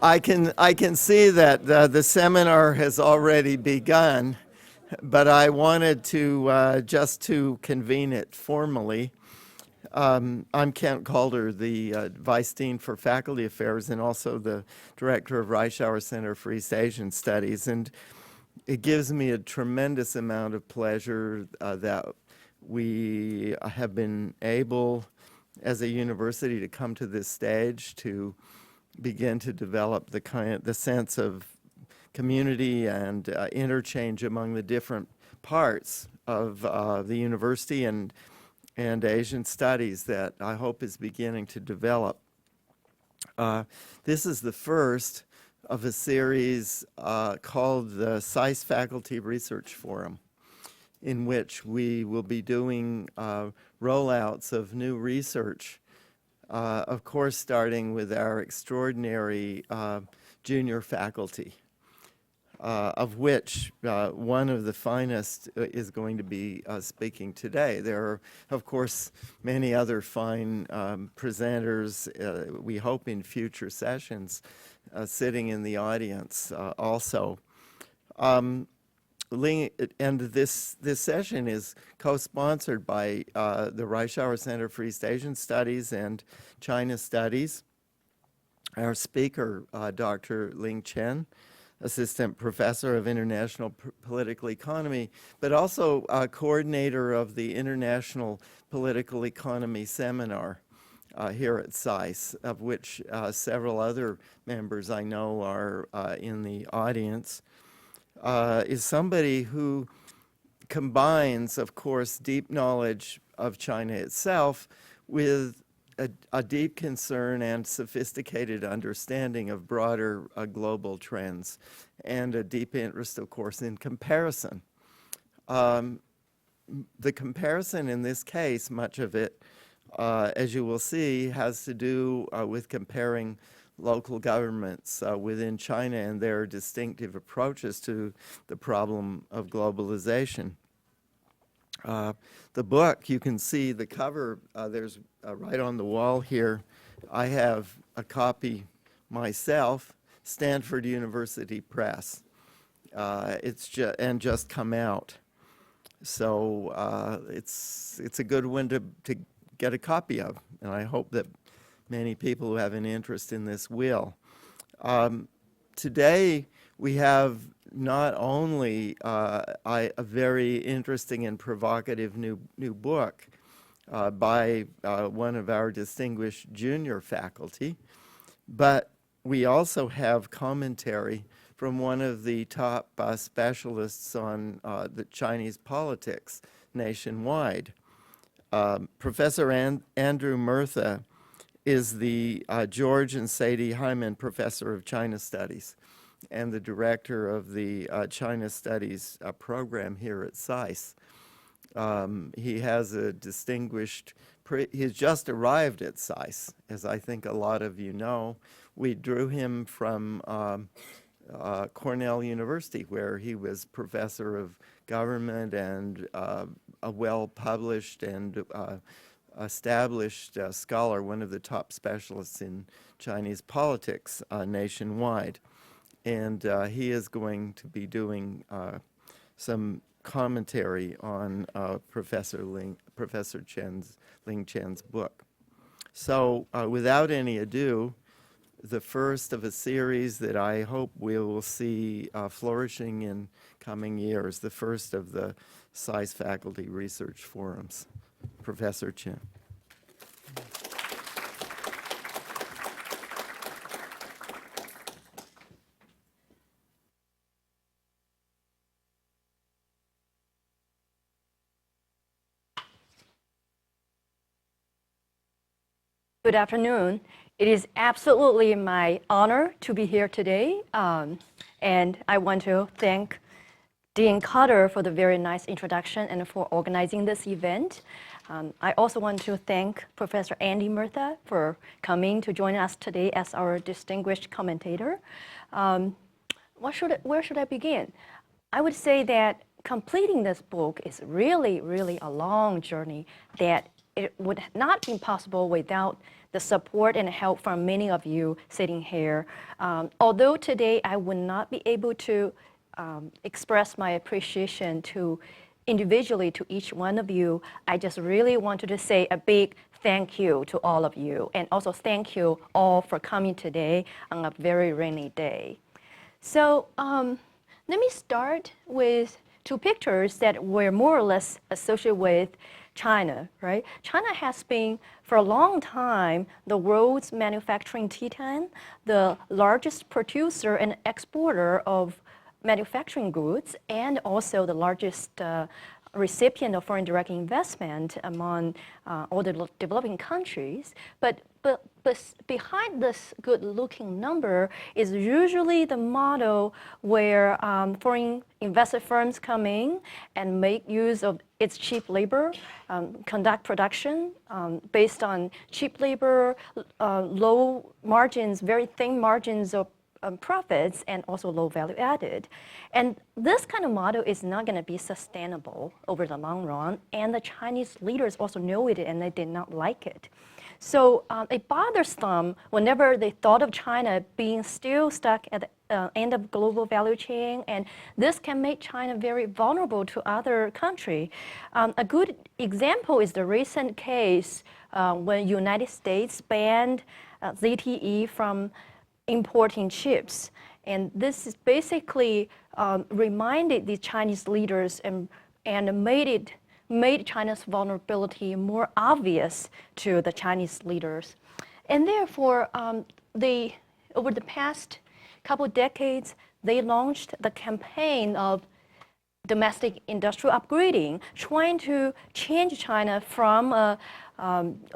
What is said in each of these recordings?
I can see that the seminar has already begun, but I wanted to just to convene it formally. I'm Kent Calder, the Vice Dean for Faculty Affairs and also the Director of Reischauer Center for East Asian Studies. And it gives me a tremendous amount of pleasure that we have been able, as a university, to come to this stage to begin to develop the sense of community and interchange among the different parts of the university and Asian studies that I hope is beginning to develop. This is the first of a series called the SAIS Faculty Research Forum, in which we will be doing rollouts of new research, of course starting with our extraordinary junior faculty, of which one of the finest is going to be speaking today. There are, of course, many other fine presenters, we hope in future sessions, sitting in the audience also. Ling, and this session is co-sponsored by the Reischauer Center for East Asian Studies and China Studies. Our speaker, Dr. Ling Chen, Assistant Professor of International Political Economy, but also coordinator of the International Political Economy Seminar here at SAIS, of which several other members I know are in the audience, is somebody who combines, of course, deep knowledge of China itself with a deep concern and sophisticated understanding of broader global trends, and a deep interest, of course, in comparison. The comparison in this case, much of it, as you will see, has to do with comparing local governments within China and their distinctive approaches to the problem of globalization. The book, you can see the cover, there's right on the wall here. I have a copy myself, Stanford University Press. It's just come out. So it's a good one to get a copy of, and I hope that many people who have an interest in this will. Today we have not only a very interesting and provocative new book by one of our distinguished junior faculty, but we also have commentary from one of the top specialists on the Chinese politics nationwide. Professor Andrew Murtha is the George and Sadie Hyman Professor of China Studies and the director of the China Studies program here at SAIS. He has a distinguished, he's just arrived at SAIS, as I think a lot of you know. We drew him from Cornell University, where he was professor of government and a well-published and established scholar, one of the top specialists in Chinese politics nationwide. And he is going to be doing some commentary on Professor Ling Chen's book. So without any ado, the first of a series that I hope we will see flourishing in coming years, the first of the SAIS Faculty Research Forums. Professor Chen. Good afternoon. It is absolutely my honor to be here today, and I want to thank Dean Calder for the very nice introduction and for organizing this event. I also want to thank Professor Andy Murtha for coming to join us today as our distinguished commentator. Where should I begin? I would say that completing this book is really, really a long journey that it would not be possible without the support and help from many of you sitting here. Although today I would not be able to express my appreciation to individually to each one of you, I just really wanted to say a big thank you to all of you, and also thank you all for coming today on a very rainy day. So let me start with two pictures that were more or less associated with China, right? China has been, for a long time, the world's manufacturing titan, the largest producer and exporter of manufacturing goods, and also the largest recipient of foreign direct investment among all the developing countries. But behind this good-looking number is usually the model where foreign invested firms come in and make use of its cheap labor, conduct production based on cheap labor, low margins, very thin margins of profits, and also low value added. And this kind of model is not going to be sustainable over the long run, and the Chinese leaders also know it, and they did not like it. So it bothers them whenever they thought of China being still stuck at the end of global value chain, and this can make China very vulnerable to other countries. A good example is the recent case when United States banned ZTE from importing chips. And this is basically reminded the Chinese leaders and made China's vulnerability more obvious to the Chinese leaders. And therefore, over the past couple of decades, they launched the campaign of domestic industrial upgrading, trying to change China from a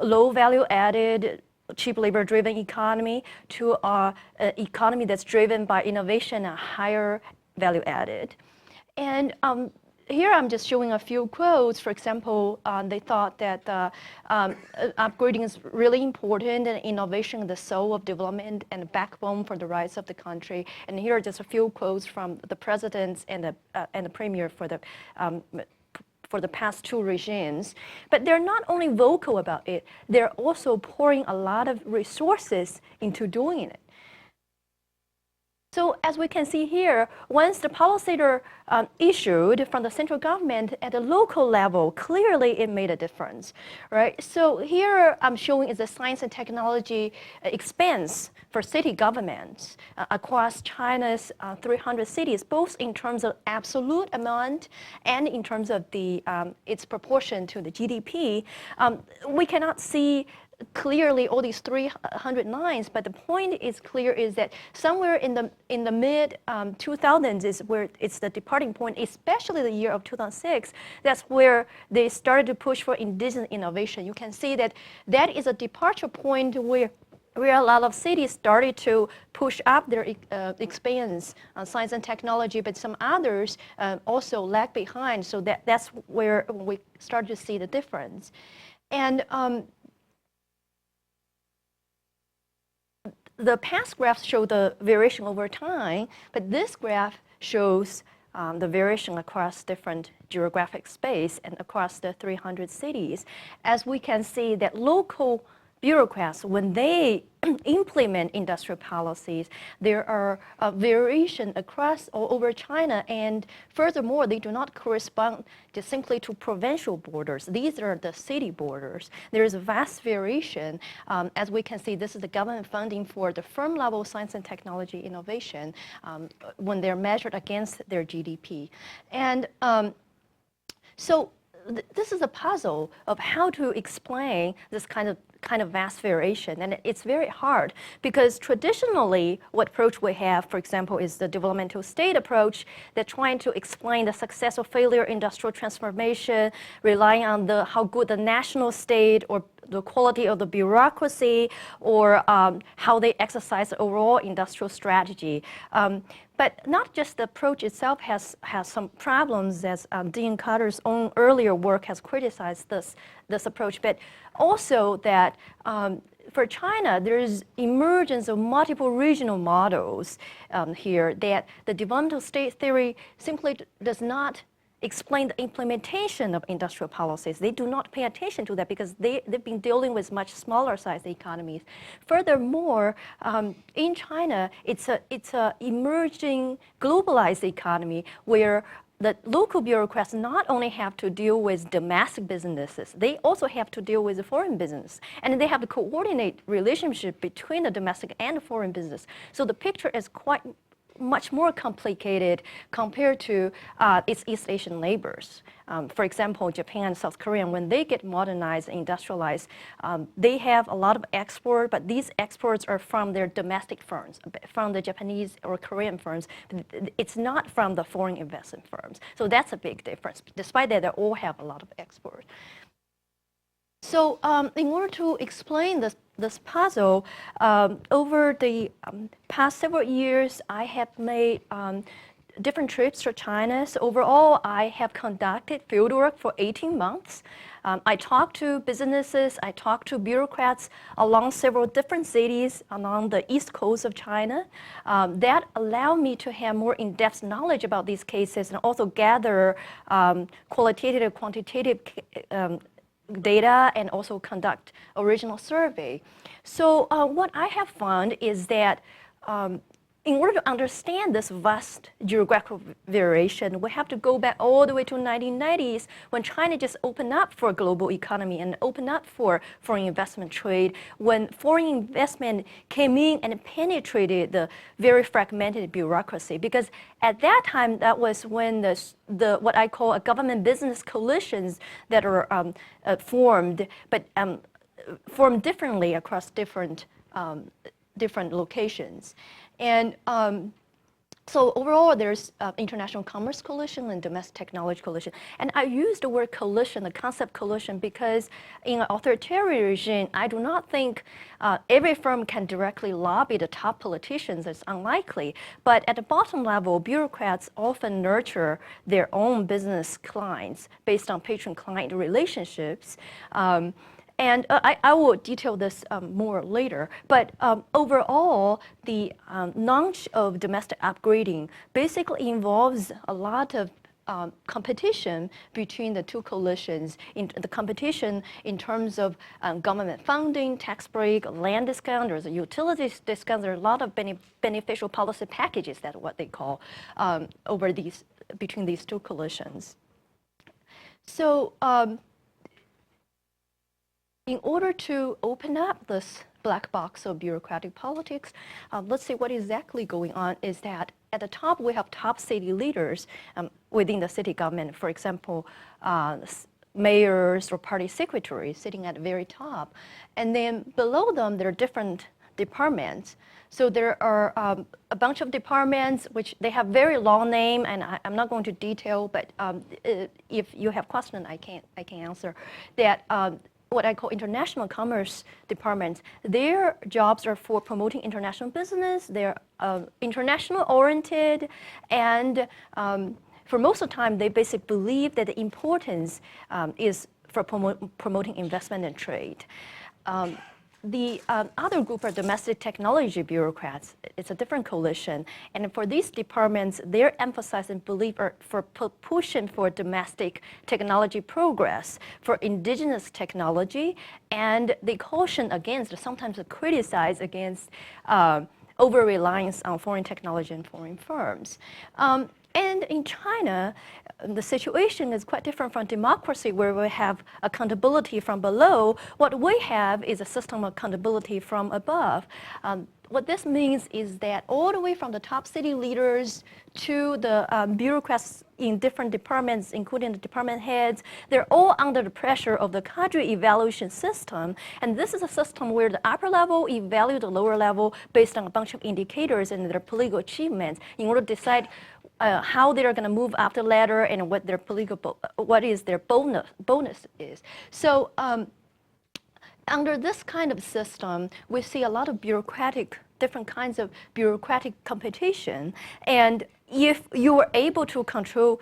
low value added, cheap labor-driven economy to an economy that's driven by innovation and higher value added. And here I'm just showing a few quotes. For example, they thought that upgrading is really important and innovation is the soul of development and the backbone for the rise of the country. And here are just a few quotes from the presidents and the premier for the past two regimes. But they're not only vocal about it, they're also pouring a lot of resources into doing it. So as we can see here, once the policies are issued from the central government at the local level, clearly it made a difference, right? So here I'm showing is the science and technology expense for city governments across China's 300 cities, both in terms of absolute amount and in terms of its proportion to the GDP. We cannot see clearly all these 300 lines, but the point is clear is that somewhere in the mid 2000s is where it's the departing point, especially the year of 2006. That's where they started to push for indigenous innovation. You can see that that is a departure point where a lot of cities started to push up their expense on science and technology, but some others also lag behind. So that's where we start to see the difference. And the past graphs show the variation over time, but this graph shows the variation across different geographic space and across the 300 cities. As we can see that local bureaucrats, when they implement industrial policies, there are variation across all over China, and furthermore, they do not correspond just simply to provincial borders. These are the city borders. There is a vast variation. As we can see, this is the government funding for the firm level science and technology innovation when they're measured against their GDP. And so this is a puzzle of how to explain this kind of vast variation, and it's very hard because traditionally what approach we have, for example, is the developmental state approach that's trying to explain the success or failure industrial transformation, relying on how good the national state or the quality of the bureaucracy or how they exercise the overall industrial strategy. But not just the approach itself has some problems, as Dean Calder's own earlier work has criticized this approach, but also that for China, there is emergence of multiple regional models here that the developmental state theory simply does not explain the implementation of industrial policies. They do not pay attention to that because they've been dealing with much smaller size economies. Furthermore, in China, it's a emerging globalized economy where the local bureaucrats not only have to deal with domestic businesses, they also have to deal with the foreign business. And they have to coordinate relationship between the domestic and the foreign business. So the picture is quite much more complicated compared to its East Asian neighbors. For example, Japan and South Korea, when they get modernized, industrialized, they have a lot of export, but these exports are from their domestic firms, from the Japanese or Korean firms. It's not from the foreign investment firms. So that's a big difference. Despite that, they all have a lot of export. So in order to explain this puzzle, over the past several years, I have made different trips to China. So overall, I have conducted fieldwork for 18 months. I talked to businesses, I talked to bureaucrats along several different cities along the east coast of China. That allowed me to have more in-depth knowledge about these cases and also gather qualitative, quantitative data and also conduct original survey. So what I have found is that in order to understand this vast geographical variation, we have to go back all the way to 1990s when China just opened up for a global economy and opened up for foreign investment trade, when foreign investment came in and penetrated the very fragmented bureaucracy. Because at that time, that was when the what I call a government business coalitions that are formed, but formed differently across different locations. And so overall, there's international commerce coalition and domestic technology coalition. And I use the word coalition, the concept coalition, because in an authoritarian regime, I do not think every firm can directly lobby the top politicians. It's unlikely. But at the bottom level, bureaucrats often nurture their own business clients based on patron-client relationships. And I will detail this more later. But overall, the launch of domestic upgrading basically involves a lot of competition between the two coalitions. The competition in terms of government funding, tax break, land discount, there's a utilities discount. There are a lot of beneficial policy packages, that's what they call, between these two coalitions. So in order to open up this black box of bureaucratic politics, let's see what exactly going on is that at the top, we have top city leaders within the city government. For example, mayors or party secretaries sitting at the very top. And then below them, there are different departments. So there are a bunch of departments which they have very long name, and I'm not going to detail, but if you have questions, I can answer that. What I call international commerce departments, their jobs are for promoting international business. They're international oriented, and for most of the time, they basically believe that the importance is for promoting investment and trade. The other group are domestic technology bureaucrats. It's a different coalition. And for these departments, their emphasis and belief are for pushing for domestic technology progress, for indigenous technology, and they caution against, sometimes criticize against over-reliance on foreign technology and foreign firms. And in China, the situation is quite different from democracy, where we have accountability from below. What we have is a system of accountability from above. What this means is that all the way from the top city leaders to the bureaucrats in different departments, including the department heads, they're all under the pressure of the cadre evaluation system. And this is a system where the upper level evaluate the lower level based on a bunch of indicators and their political achievements in order to decide how they're going to move up the ladder and what their bonus is. So under this kind of system, we see a lot of different kinds of bureaucratic competition. And if you are able to control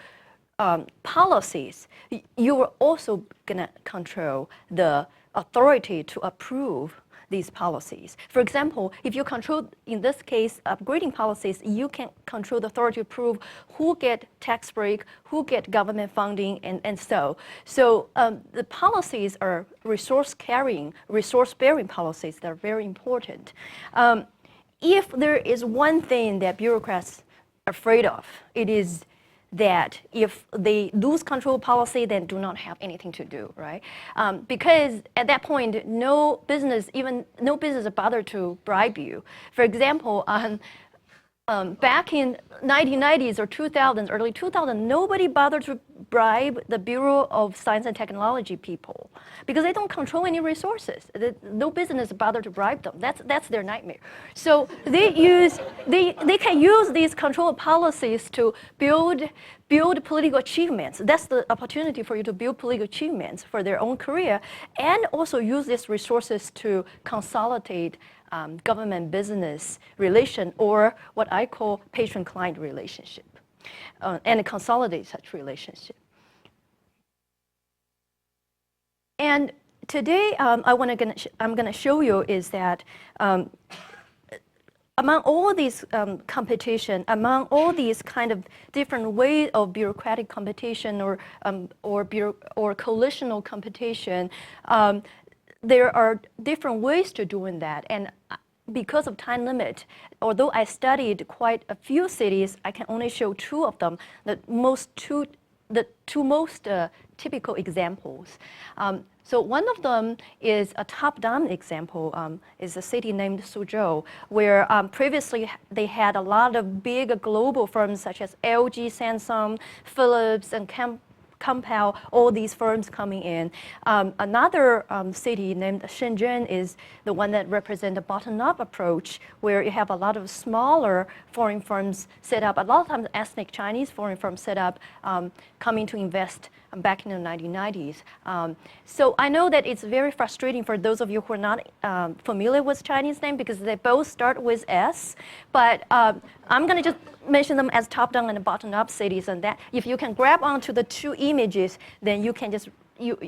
policies, you are also going to control the authority to approve these policies. For example, if you control, in this case, upgrading policies, you can control the authority to approve who get tax break, who get government funding, and so. So the policies are resource-carrying, resource-bearing policies that are very important. If there is one thing that bureaucrats are afraid of, it is that if they lose control policy, then do not have anything to do, right? Because at that point, no business bother to bribe you. For example, back in 1990s or 2000s, early 2000s, nobody bothered to bribe the Bureau of Science and Technology people because they don't control any resources. No business bothered to bribe them. That's their nightmare. So they can use these control policies to build political achievements. That's the opportunity for you to build political achievements for their own career, and also use these resources to consolidate government-business relation, or what I call patron-client relationship, and consolidate such relationship. And today, I'm going to show you is that among all these competition, among all these kind of different ways of bureaucratic competition or coalitional competition, there are different ways to doing that. And because of time limit, although I studied quite a few cities, I can only show two of them, the two most typical examples. So one of them is a top-down example, is a city named Suzhou, where previously they had a lot of big global firms such as LG, Samsung, Philips, and Compal, all these firms coming in. Another city named Shenzhen is the one that represents a bottom-up approach, where you have a lot of smaller foreign firms set up, a lot of times ethnic Chinese foreign firms set up, coming to invest back in the 1990s. So I know that it's very frustrating for those of you who are not familiar with Chinese names because they both start with S, but I'm going to just mention them as top-down and bottom-up cities, and that if you can grab onto the two images, then you can just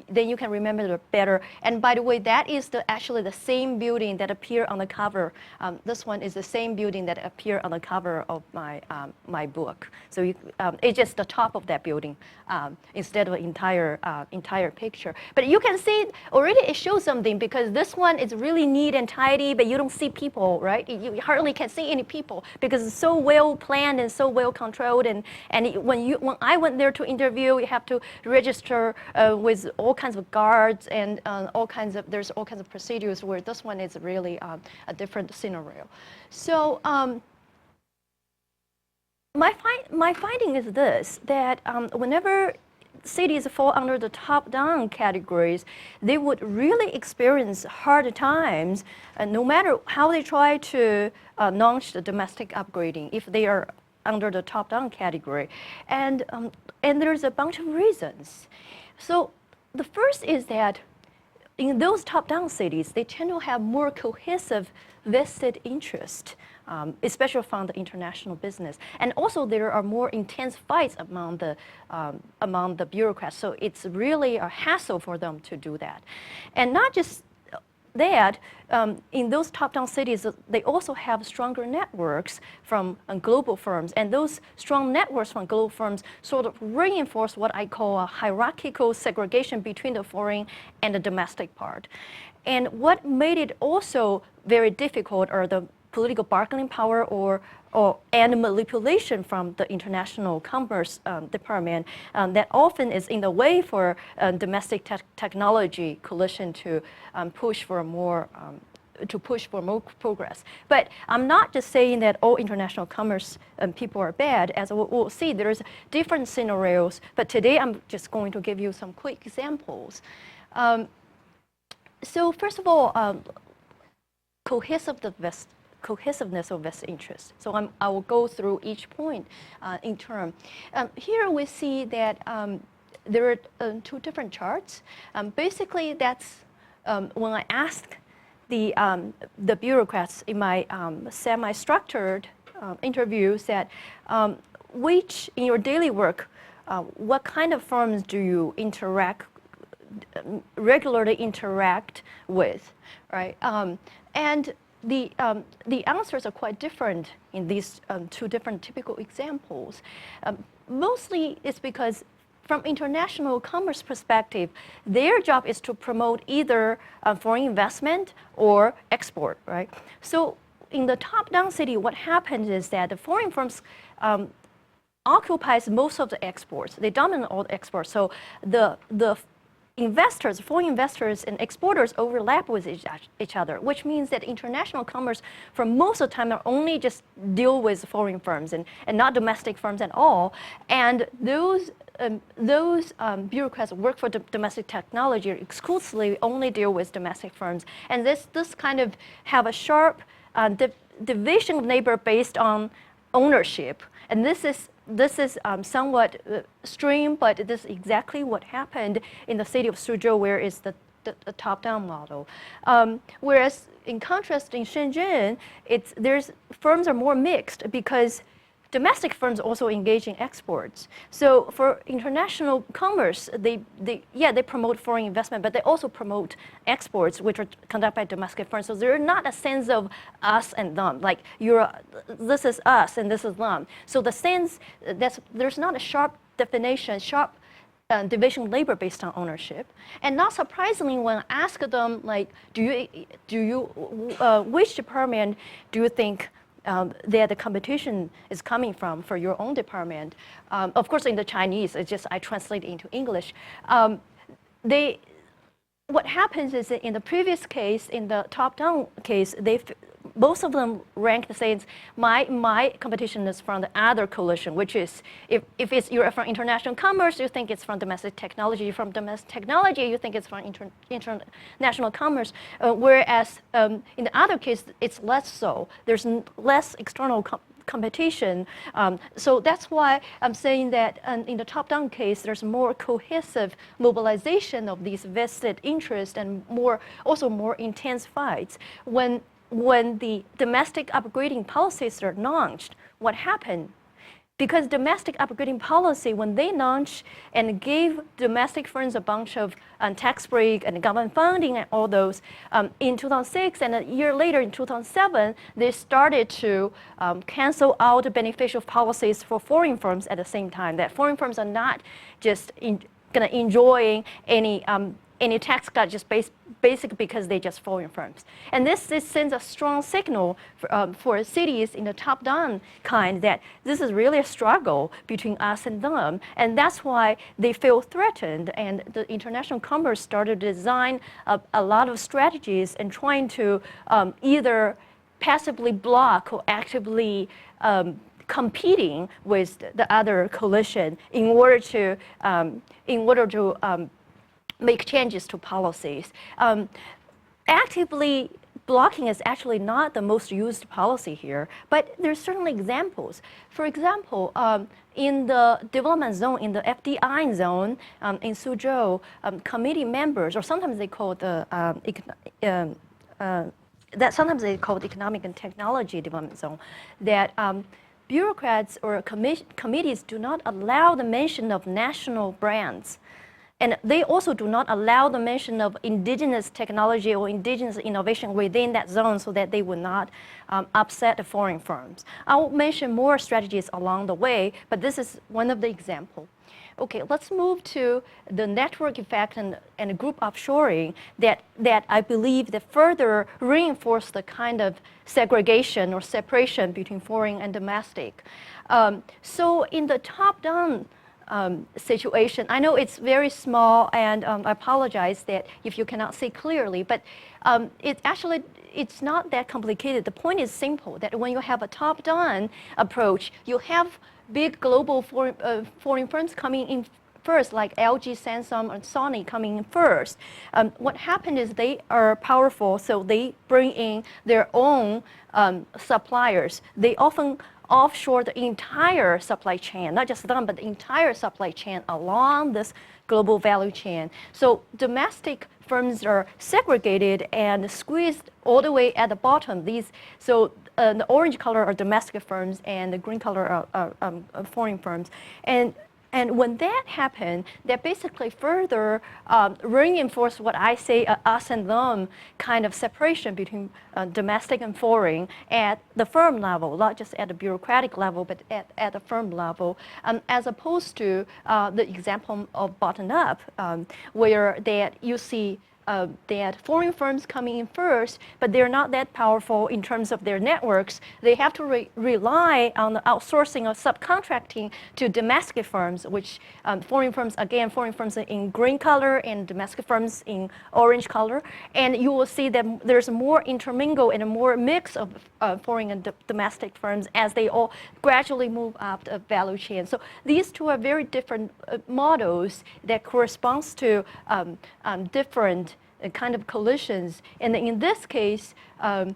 then you can remember it better. And by the way, that is actually the same building that appeared on the cover. This one is the same building that appeared on the cover of my book. So it's just the top of that building instead of entire picture. But you can see already it shows something because this one is really neat and tidy, but you don't see people, right? You hardly can see any people because it's so well planned and so well controlled. And when I went there to interview, you have to register with all kinds of guards and there's all kinds of procedures, where this one is really a different scenario. So my finding is this, that whenever cities fall under the top-down categories, they would really experience hard times, no matter how they try to launch the domestic upgrading, if they are under the top-down category. And there's a bunch of reasons. So the first is that in those top-down cities, they tend to have more cohesive vested interest, especially from the international business. And also there are more intense fights among the bureaucrats. So it's really a hassle for them to do that. And not just that, in those top-down cities, they also have stronger networks from global firms. And those strong networks from global firms sort of reinforce what I call a hierarchical segregation between the foreign and the domestic part. And what made it also very difficult are the political bargaining power and manipulation from the international commerce department that often is in the way for domestic technology coalition to push for more progress. But I'm not just saying that all international commerce people are bad. As we'll see, there's different scenarios. But today I'm just going to give you some quick examples. So first of all, cohesiveness of vested interest. So I will go through each point in turn. Here we see that there are two different charts. Basically, that's when I asked the bureaucrats in my semi-structured interviews that in your daily work, what kind of firms do you interact regularly interact with, right? And the answers are quite different in these two different typical examples. Mostly it's because from international commerce perspective, their job is to promote either foreign investment or export, right? So in the top-down city, what happens is that the foreign firms occupies most of the exports. They dominate all the exports. So the investors, foreign investors and exporters overlap with each other, which means that international commerce for most of the time are only just deal with foreign firms and not domestic firms at all. And those bureaucrats work for domestic technology exclusively only deal with domestic firms. And this kind of have a sharp division of labor based on ownership. And this is somewhat extreme, but this is exactly what happened in the city of Suzhou, where it's the top-down model. Whereas in contrast in Shenzhen, firms are more mixed because domestic firms also engage in exports. So for international commerce, they promote foreign investment, but they also promote exports, which are conducted by domestic firms. So there's not a sense of us and them, like this is us and this is them. So the sense there's not a sharp definition, division of labor based on ownership. And not surprisingly, when I ask them, like, which department do you think that the competition is coming from for your own department? Of course, in the Chinese, it's just I translate it into English. What happens is that in the previous case, in the top-down case, both of them rank the same. My competition is from the other coalition, which is if you're from international commerce, you think it's from domestic technology. From domestic technology, you think it's from international commerce. Whereas in the other case, it's less so. There's less external competition. So that's why I'm saying that in the top-down case, there's more cohesive mobilization of these vested interests and also more intense fights. When the domestic upgrading policies are launched, what happened? Because domestic upgrading policy, when they launched and gave domestic firms a bunch of tax break and government funding and all those, in 2006 and a year later in 2007, they started to cancel out beneficial policies for foreign firms at the same time. That foreign firms are not just going to enjoy any tax cut just basically because they're just foreign firms. And this sends a strong signal for cities in the top-down kind that this is really a struggle between us and them. And that's why they feel threatened. And the international commerce started to design a lot of strategies and trying to either passively block or actively competing with the other coalition in order to make changes to policies. Actively blocking is actually not the most used policy here, but there's certainly examples. For example, in the development zone, in the FDI zone in Suzhou, committee members, or sometimes they call sometimes they call it economic and technology development zone, that bureaucrats or committees do not allow the mention of national brands. And they also do not allow the mention of indigenous technology or indigenous innovation within that zone so that they would not upset the foreign firms. I'll mention more strategies along the way, but this is one of the examples. Okay, let's move to the network effect and group offshoring that I believe that further reinforce the kind of segregation or separation between foreign and domestic. So in the top-down situation, I know it's very small, and I apologize that if you cannot see clearly, but it's not that complicated. The point is simple, that when you have a top-down approach, you have big global foreign firms coming in first, like LG, Samsung, and Sony coming in first. What happened is they are powerful, so they bring in their own suppliers. They often offshore the entire supply chain, not just them, but the entire supply chain along this global value chain. So domestic firms are segregated and squeezed all the way at the bottom. The orange color are domestic firms and the green color are foreign firms. And And when that happened, that basically further reinforced what I say us and them kind of separation between domestic and foreign at the firm level, not just at the bureaucratic level, but at the firm level, as opposed to the example of bottom up, where that you see that foreign firms coming in first, but they're not that powerful in terms of their networks. They have to rely on the outsourcing or subcontracting to domestic firms, which foreign firms in green color and domestic firms in orange color. And you will see that there's more intermingle and a more mix of foreign and domestic firms as they all gradually move up the value chain. So these two are very different models that corresponds to different kind of collisions. And in this case, there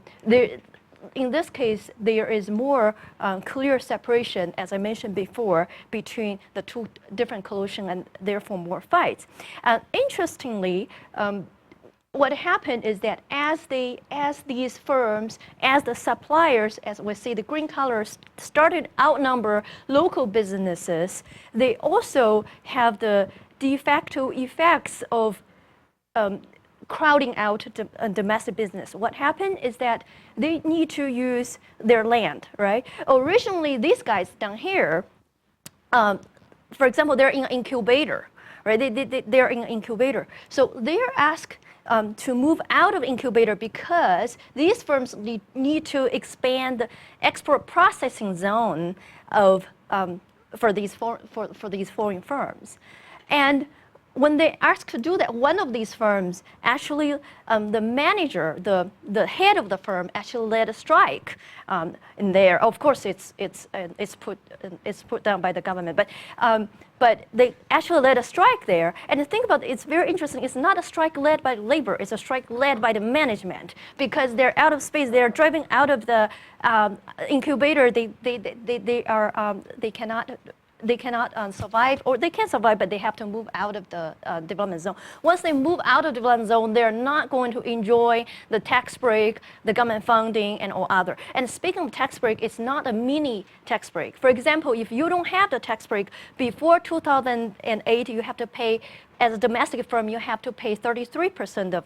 is more clear separation, as I mentioned before, between the two different collisions and therefore more fights. Interestingly, what happened is that as these firms, as the suppliers, as we see the green colors, started outnumber local businesses, they also have the de facto effects of crowding out domestic business. What happened is that they need to use their land, right? Originally, these guys down here, for example, they're in an incubator, right? They're in an incubator. So they're asked to move out of incubator because these firms need to expand the export processing zone of for these foreign firms. And when they asked to do that, one of these firms actually, the manager, the head of the firm actually led a strike in there. Of course, it's put down by the government, but they actually led a strike there. And think about it, it's very interesting. It's not a strike led by labor. It's a strike led by the management because they're out of space. They're driving out of the incubator. They cannot survive, or they can survive, but they have to move out of the development zone. Once they move out of the development zone, they're not going to enjoy the tax break, the government funding, and all other. And speaking of tax break, it's not a mini tax break. For example, if you don't have the tax break before 2008, you have to pay, as a domestic firm, you have to pay 33% of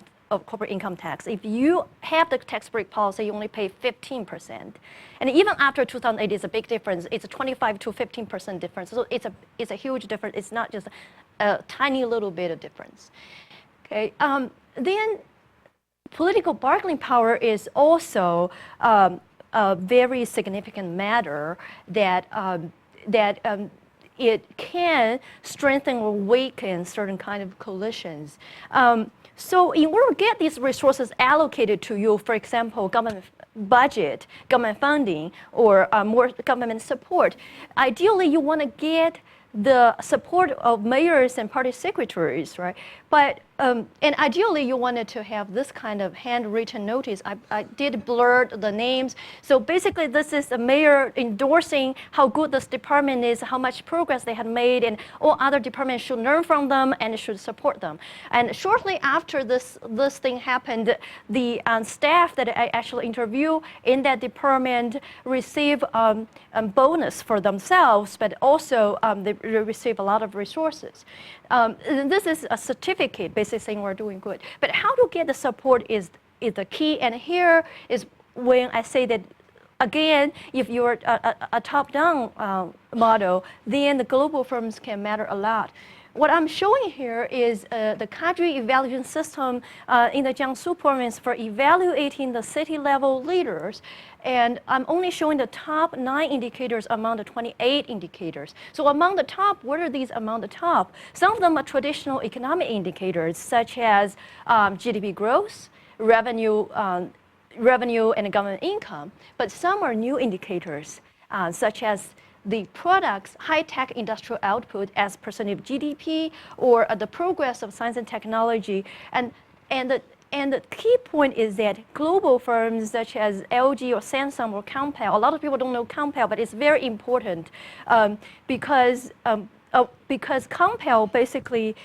corporate income tax. If you have the tax break policy, you only pay 15%. And even after 2008, it's a big difference. It's a 25 to 15% difference. So it's a huge difference. It's not just a tiny little bit of difference. Okay. Then political bargaining power is also a very significant matter that it can strengthen or weaken certain kind of coalitions. So in order to get these resources allocated to you, for example, government budget, government funding, or more government support, ideally you want to get the support of mayors and party secretaries, right? But and ideally you wanted to have this kind of handwritten notice. I did blur the names. So basically this is the mayor endorsing how good this department is, how much progress they had made, and all other departments should learn from them and should support them. And shortly after this thing happened, the staff that I actually interviewed in that department receive a bonus for themselves, but also they receive a lot of resources. This is a certificate basically saying we're doing good. But how to get the support is the key. And here is when I say that, again, if you're a top-down model, then the global firms can matter a lot. What I'm showing here is the cadre evaluation system in the Jiangsu province for evaluating the city-level leaders. And I'm only showing the top 9 indicators among the 28 indicators. So among the top, what are these among the top? Some of them are traditional economic indicators, such as GDP growth, revenue and government income. But some are new indicators, such as the products, high-tech industrial output as percentage of GDP, or the progress of science and technology. And the key point is that global firms such as LG or Samsung or Compal, a lot of people don't know Compal, but it's very important because Compal basically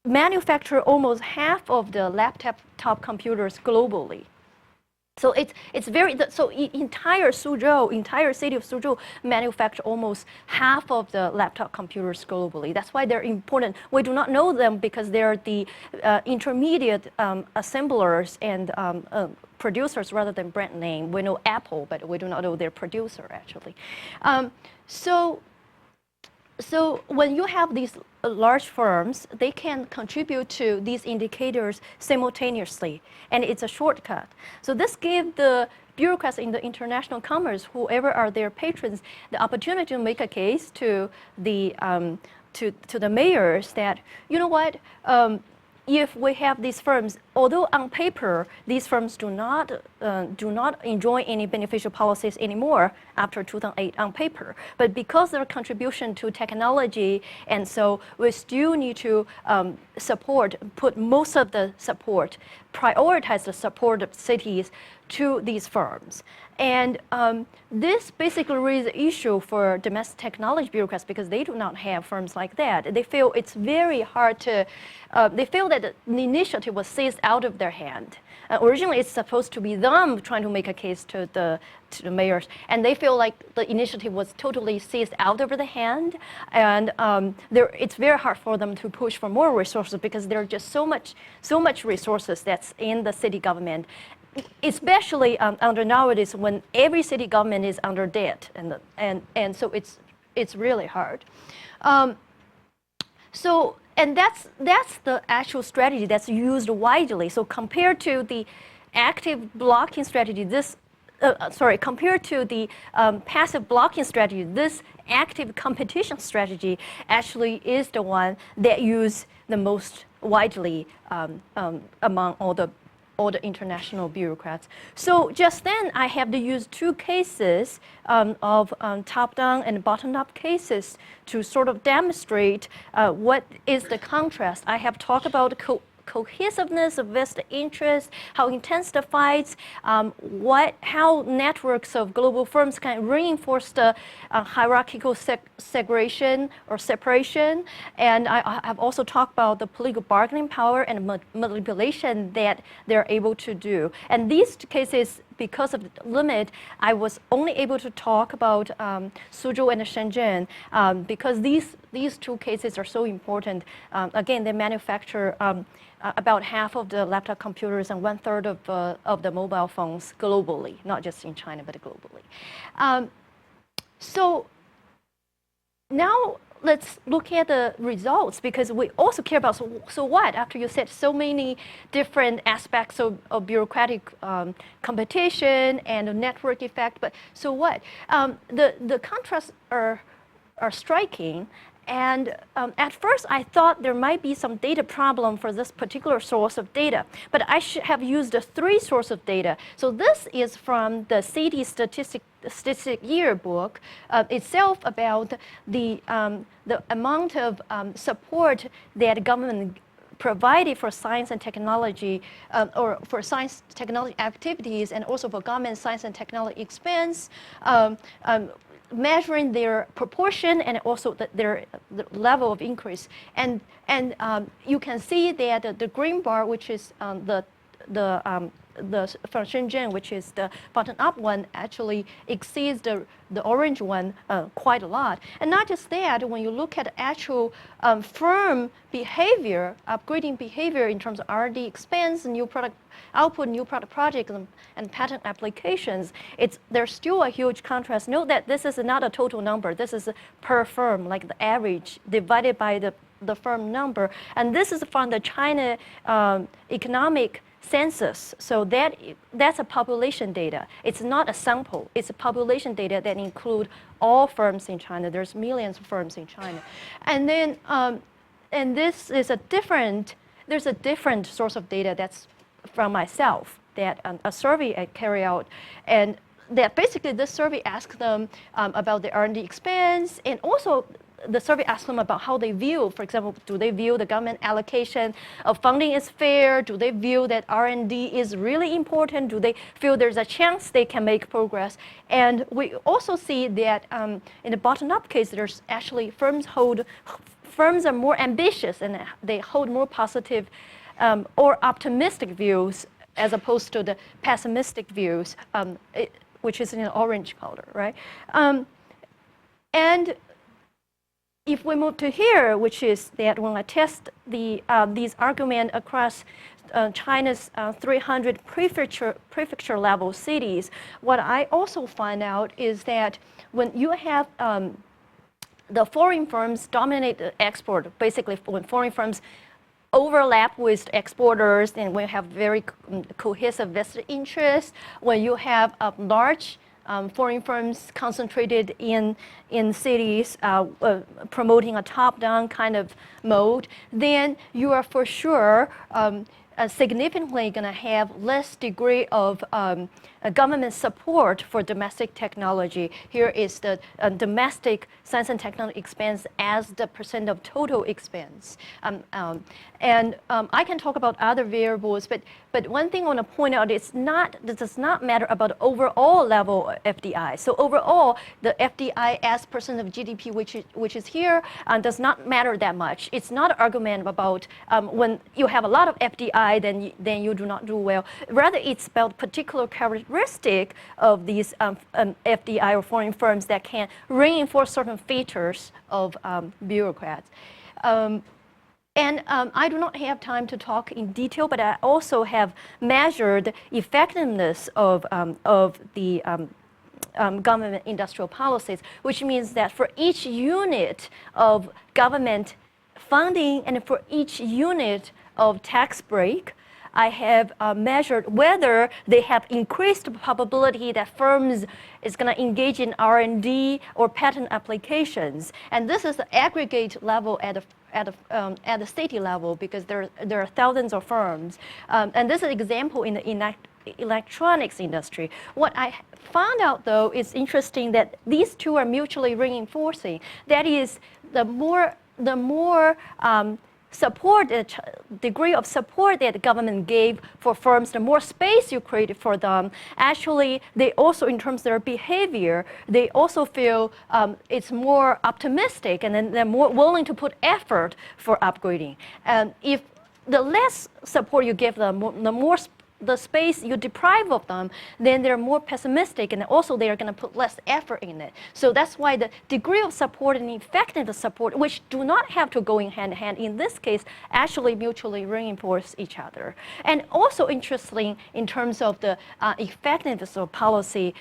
manufacture almost half of the laptop computers globally. So it's very entire Suzhou, entire city of Suzhou manufacture almost half of the laptop computers globally. That's why they're important. We do not know them because they're the intermediate assemblers and producers rather than brand name. We know Apple, but we do not know their producer actually. So when you have these large firms, they can contribute to these indicators simultaneously, and it's a shortcut. So this gives the bureaucrats in the international commerce, whoever are their patrons, the opportunity to make a case to the mayors that, you know what, if we have these firms, although on paper these firms do not enjoy any beneficial policies anymore after 2008 on paper, but because their contribution to technology, and so we still need to put most of the support, prioritize the support of cities to these firms. And this basically raises the issue for domestic technology bureaucrats because they do not have firms like that. They feel it's very hard to, they feel that the initiative was seized out of their hand. Originally, it's supposed to be them trying to make a case to the mayors, and they feel like the initiative was totally seized out of their hand, and it's very hard for them to push for more resources because there are just so much resources that's in the city government, especially under nowadays when every city government is under debt, and so it's really hard. And that's the actual strategy that's used widely. So compared to the active blocking strategy, compared to the passive blocking strategy, this active competition strategy actually is the one that used the most widely among all the international bureaucrats. So just then, I have to use two cases of top-down and bottom-up cases to sort of demonstrate what is the contrast. I have talked about cohesiveness of vested interest, how intense the fights, how networks of global firms can reinforce the hierarchical segregation or separation. And I have also talked about the political bargaining power and manipulation that they're able to do. And these cases, because of the limit, I was only able to talk about Suzhou and Shenzhen because these two cases are so important. Again, they manufacture about half of the laptop computers and 1/3 of the mobile phones globally, not just in China, but globally. So now let's look at the results because we also care about, so what? After you said so many different aspects of bureaucratic competition and a network effect, but so what? The contrasts are striking. And at first, I thought there might be some data problem for this particular source of data, but I should have used 3 sources of data. So this is from the city statistic yearbook itself about the amount of support that government provided for science and technology, or for science technology activities, and also for government science and technology expense. Measuring their proportion and also their level of increase, and you can see that the green bar, which is from Shenzhen, which is the bottom-up one, actually exceeds the orange one quite a lot. And not just that, when you look at actual firm behavior, upgrading behavior in terms of R&D expense, new product output, new product projects, and patent applications, there's still a huge contrast. Note that this is not a total number. This is per firm, like the average divided by the firm number. And this is from the China economic census. So that's a population data. It's not a sample. It's a population data that include all firms in China. There's millions of firms in China. And then, and this is there's a different source of data that's from myself, that a survey I carry out, and that basically this survey asks them about the R&D expense, and also the survey asks them about how they view, for example, do they view the government allocation of funding is fair? Do they view that R&D is really important? Do they feel there's a chance they can make progress? And we also see that in the bottom-up case, there's actually firms are more ambitious and they hold more positive or optimistic views as opposed to the pessimistic views, which is in an orange color, right? And if we move to here, which is that when I test these arguments across China's 300 prefecture level cities, what I also find out is that when you have the foreign firms dominate the export, basically when foreign firms overlap with exporters, and we have very cohesive vested interests, when you have large foreign firms concentrated in cities promoting a top-down kind of mode, then you are for sure significantly going to have less degree of government support for domestic technology. Here is the domestic science and technology expense as the % of total expense. I can talk about other variables, but one thing I want to point out is it does not matter about overall level of FDI. So overall, the FDI as % of GDP, which is here, does not matter that much. It's not an argument about when you have a lot of FDI, then you do not do well. Rather, it's about particular characteristic of these FDI or foreign firms that can reinforce certain features of bureaucrats. I do not have time to talk in detail, but I also have measured effectiveness of the government industrial policies, which means that for each unit of government funding and for each unit of tax break, I have measured whether they have increased the probability that firms is going to engage in R&D or patent applications. And this is the aggregate level at the city level, because there are thousands of firms. And this is an example in the electronics industry. What I found out, though, is interesting that these two are mutually reinforcing. That is, the more support, the degree of support that the government gave for firms, the more space you created for them. Actually, they also, in terms of their behavior, they also feel it's more optimistic, and then they're more willing to put effort for upgrading. And if the less support you give them, the more the space you deprive of them, then they're more pessimistic, and also they are going to put less effort in it. So that's why the degree of support and effective support, which do not have to go in hand in hand in this case, actually mutually reinforce each other. And also interesting in terms of the effectiveness of policy,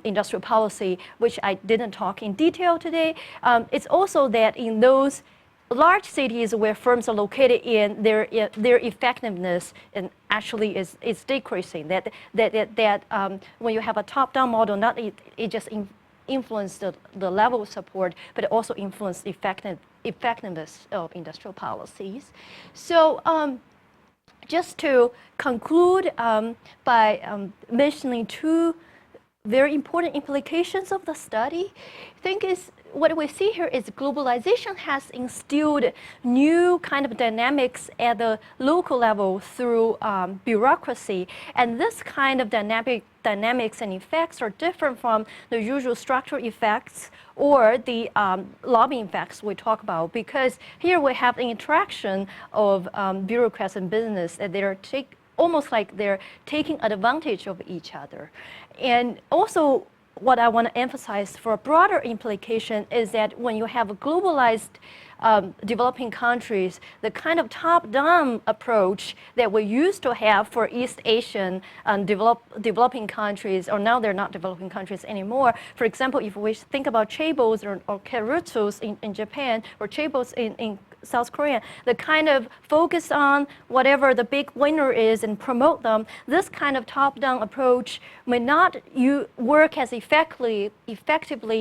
industrial policy, which I didn't talk in detail today, it's also that in those large cities where firms are located in, their effectiveness and actually is decreasing. That when you have a top-down model, not it just influence the level of support, but it also influence effectiveness of industrial policies. So just to conclude by mentioning two very important implications of the study, I think is what we see here is globalization has instilled new kind of dynamics at the local level through bureaucracy. And this kind of dynamics and effects are different from the usual structural effects or the lobbying effects we talk about, because here we have the interaction of bureaucrats and business, and they're almost like they're taking advantage of each other. And also, what I want to emphasize for a broader implication is that when you have globalized developing countries, the kind of top-down approach that we used to have for East Asian developing countries, or now they're not developing countries anymore. For example, if we think about chaebols or karutsus in Japan, or chaebols in South Korea, the kind of focus on whatever the big winner is and promote them, this kind of top-down approach may not work as effectively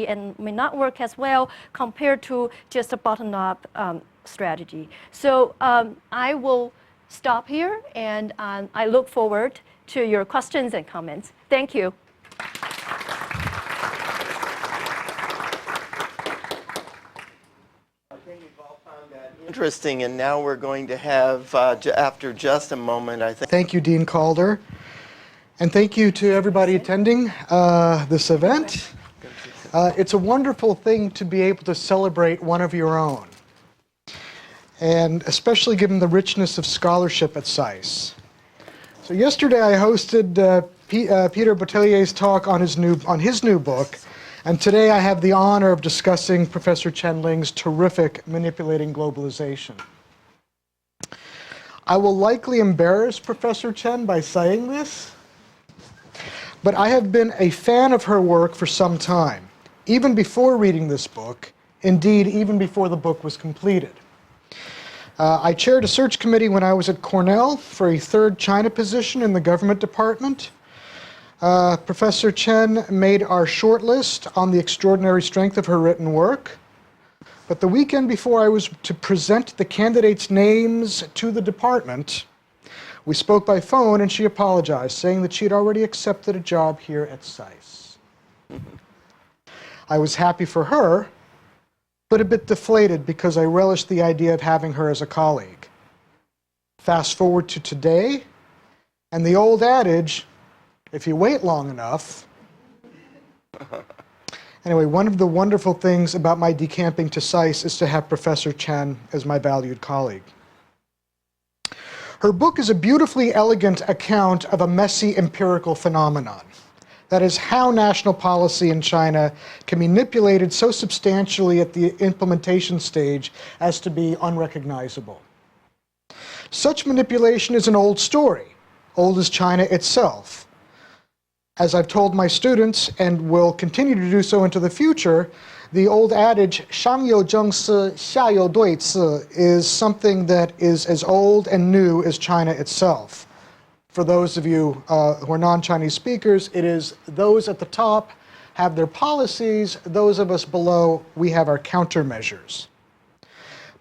and may not work as well compared to just a bottom-up strategy. So I will stop here, and I look forward to your questions and comments. Thank you. Interesting, and now we're going to have, after just a moment, I think. Thank you, Dean Calder. And thank you to everybody attending this event. It's a wonderful thing to be able to celebrate one of your own, and especially given the richness of scholarship at SAIS. So yesterday I hosted Peter Botelier's talk on his new book, and today I have the honor of discussing Professor Chen Ling's terrific Manipulating Globalization. I will likely embarrass Professor Chen by saying this, but I have been a fan of her work for some time, even before reading this book, indeed even before the book was completed. I chaired a search committee when I was at Cornell for a third China position in the government department. Professor Chen made our shortlist on the extraordinary strength of her written work. But the weekend before I was to present the candidates' names to the department, we spoke by phone and she apologized, saying that she had already accepted a job here at SAIS. I was happy for her, but a bit deflated because I relished the idea of having her as a colleague. Fast forward to today, and the old adage, if you wait long enough. Anyway, one of the wonderful things about my decamping to SAIS is to have Professor Chen as my valued colleague. Her book is a beautifully elegant account of a messy empirical phenomenon. That is how national policy in China can be manipulated so substantially at the implementation stage as to be unrecognizable. Such manipulation is an old story, old as China itself. As I've told my students, and will continue to do so into the future, the old adage, 上有政治,下有对治, is something that is as old and new as China itself. For those of you who are non-Chinese speakers, it is those at the top have their policies, those of us below, we have our countermeasures.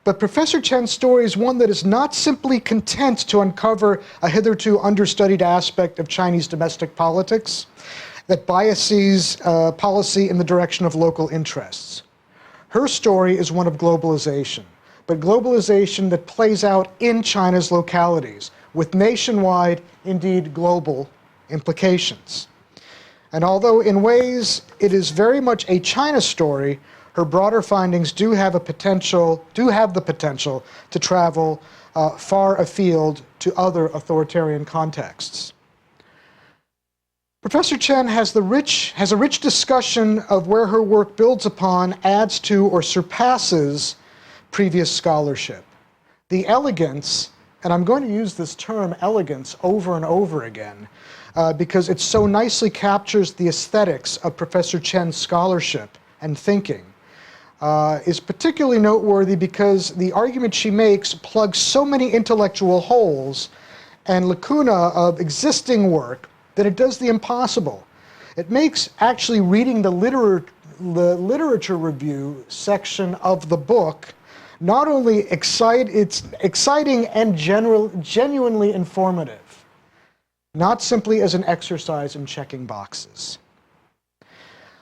But Professor Chen's story is one that is not simply content to uncover a hitherto understudied aspect of Chinese domestic politics that biases policy in the direction of local interests. Her story is one of globalization, but globalization that plays out in China's localities, with nationwide, indeed global, implications. And although in ways it is very much a China story, her broader findings do have the potential to travel far afield to other authoritarian contexts. Professor Chen has a rich discussion of where her work builds upon, adds to, or surpasses previous scholarship. The elegance, and I'm going to use this term elegance over and over again because it so nicely captures the aesthetics of Professor Chen's scholarship and thinking, is particularly noteworthy because the argument she makes plugs so many intellectual holes and lacuna of existing work that it does the impossible. It makes actually reading the literature review section of the book not only it's exciting and genuinely informative, not simply as an exercise in checking boxes.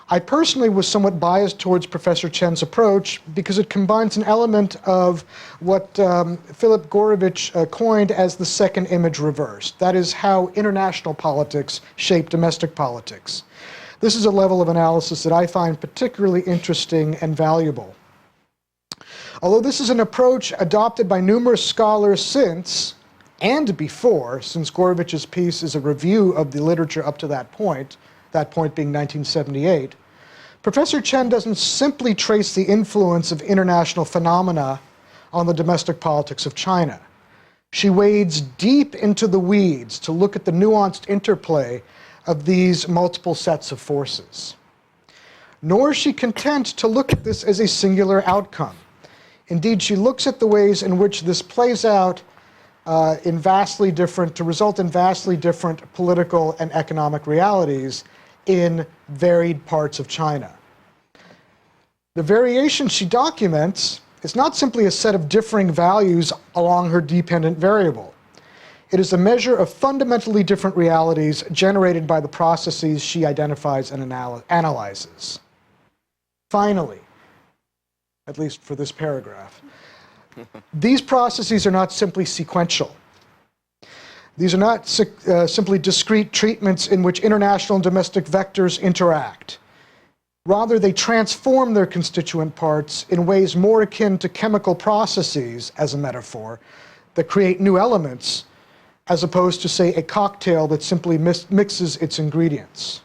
I personally was somewhat biased towards Professor Chen's approach because it combines an element of what Philip Gorovich coined as the second image reverse. That is how international politics shape domestic politics. This is a level of analysis that I find particularly interesting and valuable. Although this is an approach adopted by numerous scholars since and before, since Gorovich's piece is a review of the literature up to that point being 1978, Professor Chen doesn't simply trace the influence of international phenomena on the domestic politics of China. She wades deep into the weeds to look at the nuanced interplay of these multiple sets of forces. Nor is she content to look at this as a singular outcome. Indeed, she looks at the ways in which this plays out to result in vastly different political and economic realities in varied parts of China. The variation she documents is not simply a set of differing values along her dependent variable. It is a measure of fundamentally different realities generated by the processes she identifies and analyzes. Finally, at least for this paragraph, these processes are not simply sequential. These are not simply discrete treatments in which international and domestic vectors interact. Rather, they transform their constituent parts in ways more akin to chemical processes, as a metaphor, that create new elements as opposed to, say, a cocktail that simply mixes its ingredients.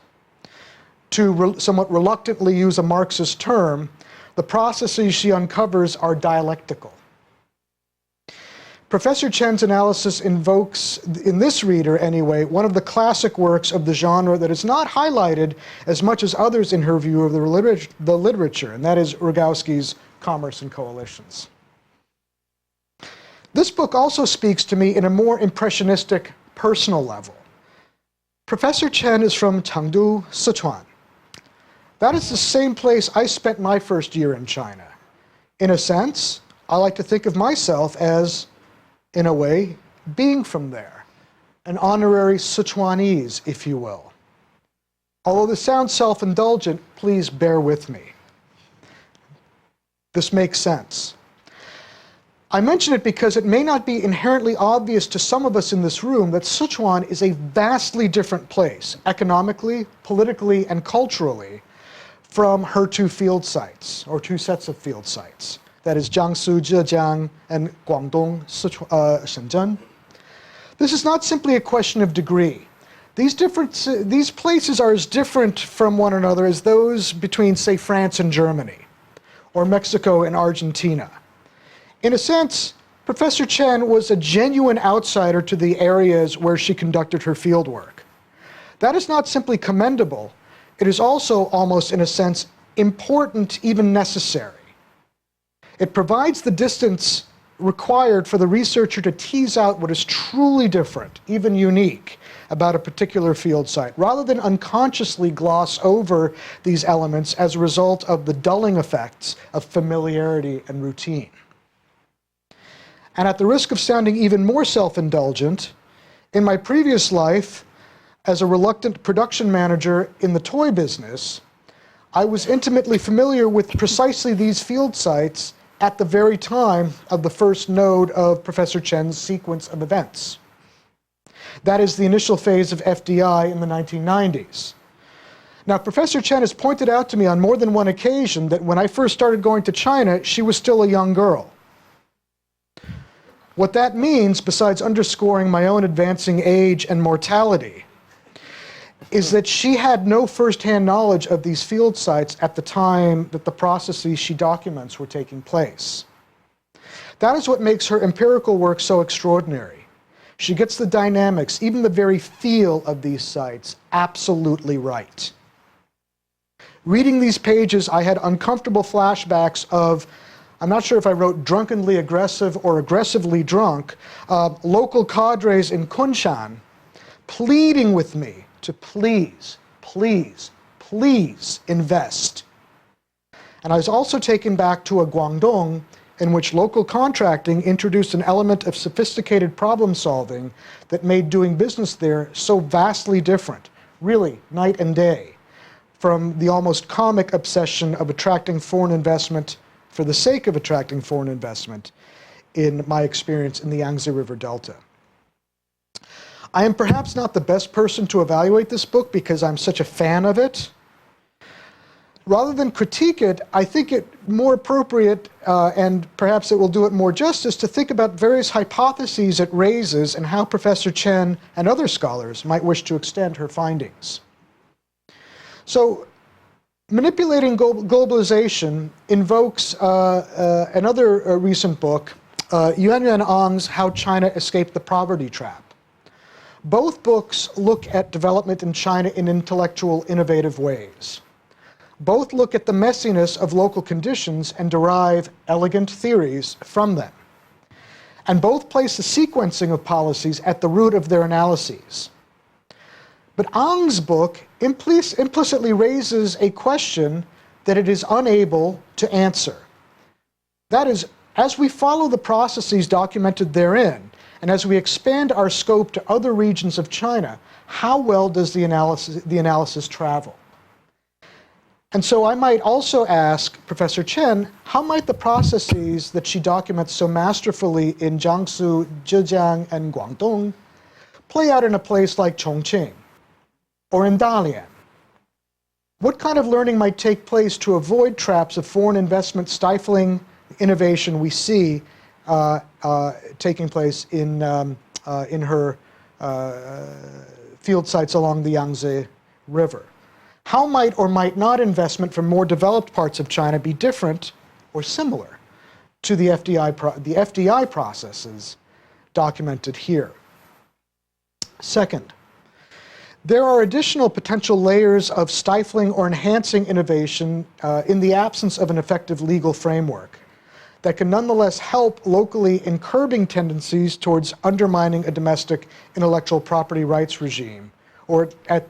To somewhat reluctantly use a Marxist term, the processes she uncovers are dialectical. Professor Chen's analysis invokes, in this reader anyway, one of the classic works of the genre that is not highlighted as much as others in her view of the literature, and that is Rogowski's Commerce and Coalitions. This book also speaks to me in a more impressionistic, personal level. Professor Chen is from Chengdu, Sichuan. That is the same place I spent my first year in China. In a sense, I like to think of myself as, in a way, being from there, an honorary Sichuanese, if you will. Although this sounds self-indulgent, please bear with me. This makes sense. I mention it because it may not be inherently obvious to some of us in this room that Sichuan is a vastly different place, economically, politically, and culturally, from her two field sites, or two sets of field sites. That is Jiangsu, Zhejiang, and Guangdong, Shenzhen. This is not simply a question of degree. These places are as different from one another as those between, say, France and Germany, or Mexico and Argentina. In a sense, Professor Chen was a genuine outsider to the areas where she conducted her fieldwork. That is not simply commendable, it is also almost, in a sense, important, even necessary. It provides the distance required for the researcher to tease out what is truly different, even unique, about a particular field site, rather than unconsciously gloss over these elements as a result of the dulling effects of familiarity and routine. And at the risk of sounding even more self-indulgent, in my previous life, as a reluctant production manager in the toy business, I was intimately familiar with precisely these field sites at the very time of the first node of Professor Chen's sequence of events. That is the initial phase of FDI in the 1990s. Now, Professor Chen has pointed out to me on more than one occasion that when I first started going to China, she was still a young girl. What that means, besides underscoring my own advancing age and mortality, is that she had no first-hand knowledge of these field sites at the time that the processes she documents were taking place. That is what makes her empirical work so extraordinary. She gets the dynamics, even the very feel of these sites, absolutely right. Reading these pages, I had uncomfortable flashbacks of, I'm not sure if I wrote drunkenly aggressive or aggressively drunk, local cadres in Kunshan pleading with me to please, please, please invest. And I was also taken back to a Guangdong in which local contracting introduced an element of sophisticated problem solving that made doing business there so vastly different, really night and day, from the almost comic obsession of attracting foreign investment for the sake of attracting foreign investment in my experience in the Yangtze River Delta. I am perhaps not the best person to evaluate this book because I'm such a fan of it. Rather than critique it, I think it more appropriate, and perhaps it will do it more justice, to think about various hypotheses it raises and how Professor Chen and other scholars might wish to extend her findings. So, Manipulating Globalization invokes another recent book, Yuanyuan Ang's How China Escaped the Poverty Trap. Both books look at development in China in intellectual, innovative ways. Both look at the messiness of local conditions and derive elegant theories from them. And both place the sequencing of policies at the root of their analyses. But Ang's book implicitly raises a question that it is unable to answer. That is, as we follow the processes documented therein, and as we expand our scope to other regions of China, how well does the analysis travel? And so I might also ask Professor Chen, how might the processes that she documents so masterfully in Jiangsu, Zhejiang, and Guangdong play out in a place like Chongqing or in Dalian? What kind of learning might take place to avoid traps of foreign investment stifling innovation we see taking place in her field sites along the Yangtze River. How might or might not investment from more developed parts of China be different or similar to the FDI processes documented here? Second, there are additional potential layers of stifling or enhancing innovation in the absence of an effective legal framework that can nonetheless help locally in curbing tendencies towards undermining a domestic intellectual property rights regime, or at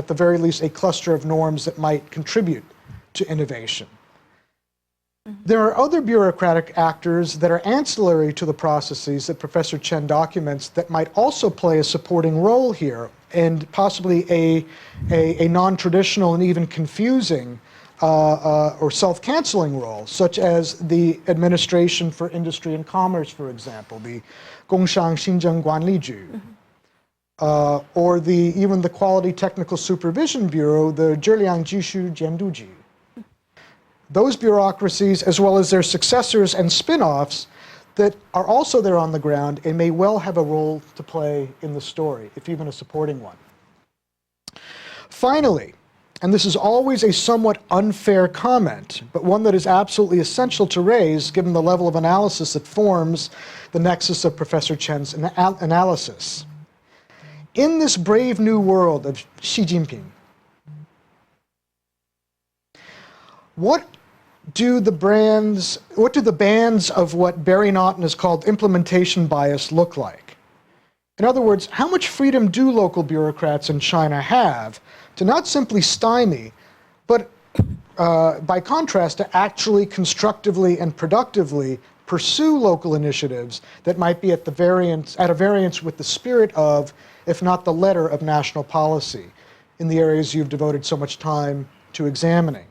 the very least a cluster of norms that might contribute to innovation. There are other bureaucratic actors that are ancillary to the processes that Professor Chen documents that might also play a supporting role here, and possibly a non-traditional and even confusing or self-canceling role, such as the Administration for Industry and Commerce, for example, the Gongshang Xinzheng Guanliju, or even the Quality Technical Supervision Bureau, the Zhiliang Jishu Jianduji. Those bureaucracies, as well as their successors and spin-offs, that are also there on the ground and may well have a role to play in the story, if even a supporting one. Finally, and this is always a somewhat unfair comment, but one that is absolutely essential to raise given the level of analysis that forms the nexus of Professor Chen's analysis. In this brave new world of Xi Jinping, what do the bands of what Barry Naughton has called implementation bias look like? In other words, how much freedom do local bureaucrats in China have to not simply stymie, but by contrast, to actually constructively and productively pursue local initiatives that might be at a variance with the spirit of, if not the letter of, national policy in the areas you've devoted so much time to examining?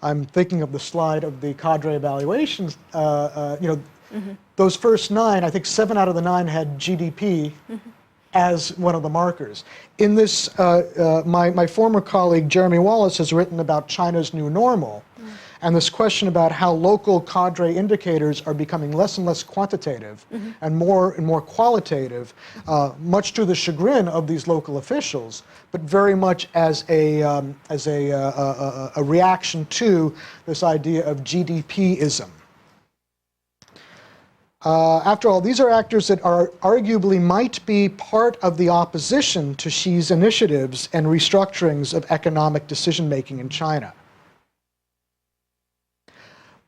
I'm thinking of the slide of the cadre evaluations. Those first 9, I think 7 out of the 9 had GDP as one of the markers. In this, my former colleague Jeremy Wallace has written about China's new normal, and this question about how local cadre indicators are becoming less and less quantitative and more qualitative, much to the chagrin of these local officials, but very much as a reaction to this idea of GDP-ism. After all, these are actors that arguably might be part of the opposition to Xi's initiatives and restructurings of economic decision-making in China.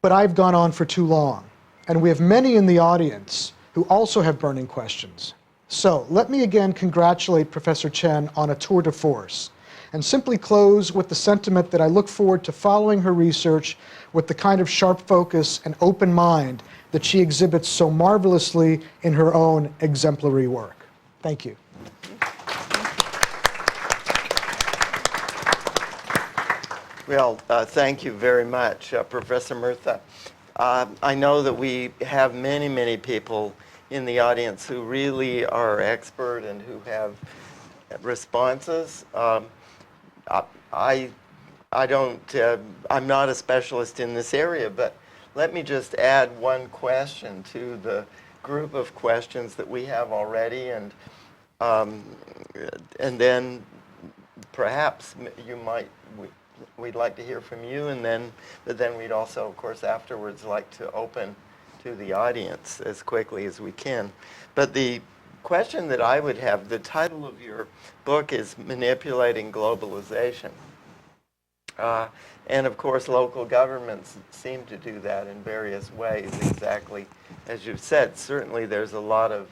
But I've gone on for too long, and we have many in the audience who also have burning questions. So let me again congratulate Professor Chen on a tour de force, and simply close with the sentiment that I look forward to following her research with the kind of sharp focus and open mind that she exhibits so marvelously in her own exemplary work. Thank you. Well, thank you very much, Professor Murtha. I know that we have many people in the audience who really are expert and who have responses. I'm not a specialist in this area, but let me just add one question to the group of questions that we have already, and then perhaps we'd like to hear from you, but then we'd also, of course, afterwards like to open to the audience as quickly as we can. But the question that I would have, the title of your book is Manipulating Globalization. And of course, local governments seem to do that in various ways, exactly as you've said. Certainly there's a lot of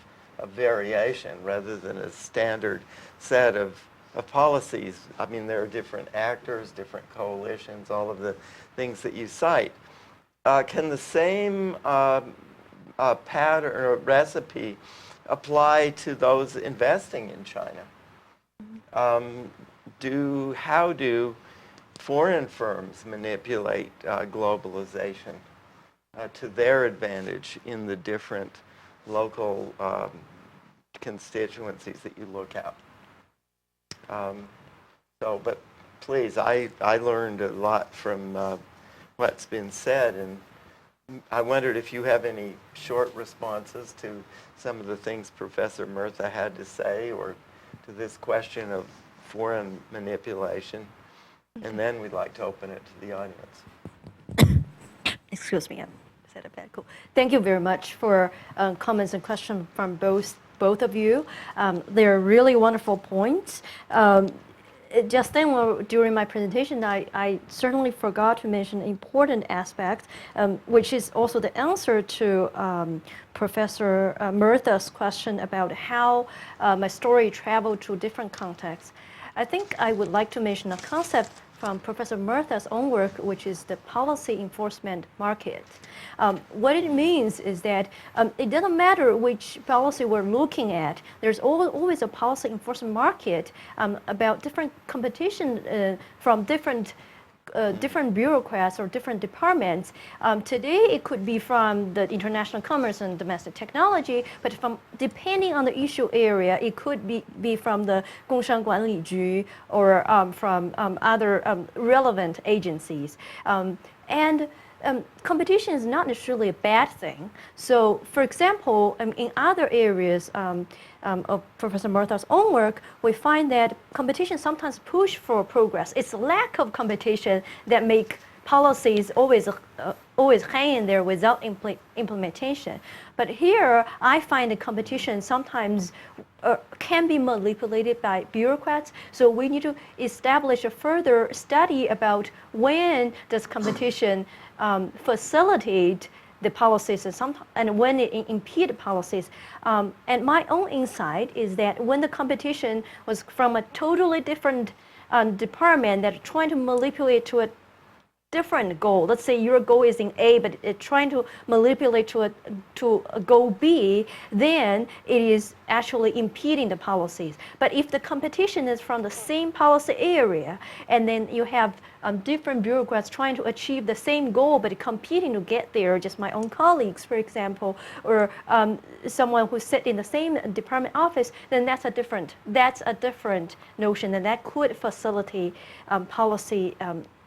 variation rather than a standard set of policies. I mean, there are different actors, different coalitions, all of the things that you cite. Can the same pattern or recipe apply to those investing in China? How do foreign firms manipulate globalization to their advantage in the different local constituencies that you look at? But please, I learned a lot from what's been said, and I wondered if you have any short responses to some of the things Professor Murtha had to say, or to this question of foreign manipulation, and then we'd like to open it to the audience. Excuse me, I said it bad. Cool. Thank you very much for comments and questions from both of you. They're really wonderful points. Just then, during my presentation, I certainly forgot to mention an important aspect, which is also the answer to Professor Murtha's question about how my story traveled to different contexts. I think I would like to mention a concept from Professor Murtha's own work, which is the policy enforcement market. What it means is that it doesn't matter which policy we're looking at, there's always a policy enforcement market about different competition from different bureaucrats or different departments. Today, it could be from the international commerce and domestic technology, but depending on the issue area, it could be from the 工商管理局 or from other relevant agencies. Competition is not necessarily a bad thing. So, for example, in other areas of Professor Murtha's own work, we find that competition sometimes push for progress. It's lack of competition that make policies always hanging there without implementation. But here, I find the competition sometimes can be manipulated by bureaucrats. So we need to establish a further study about when does competition facilitate the policies and when it impede policies. And my own insight is that when the competition was from a totally different department that trying to manipulate to a different goal. Let's say your goal is in A, but it's trying to manipulate to a goal B, then it is actually impeding the policies. But if the competition is from the same policy area, and then you have different bureaucrats trying to achieve the same goal, but competing to get there, just my own colleagues, for example, or someone who sit in the same department office, then that's a different notion, and that could facilitate policy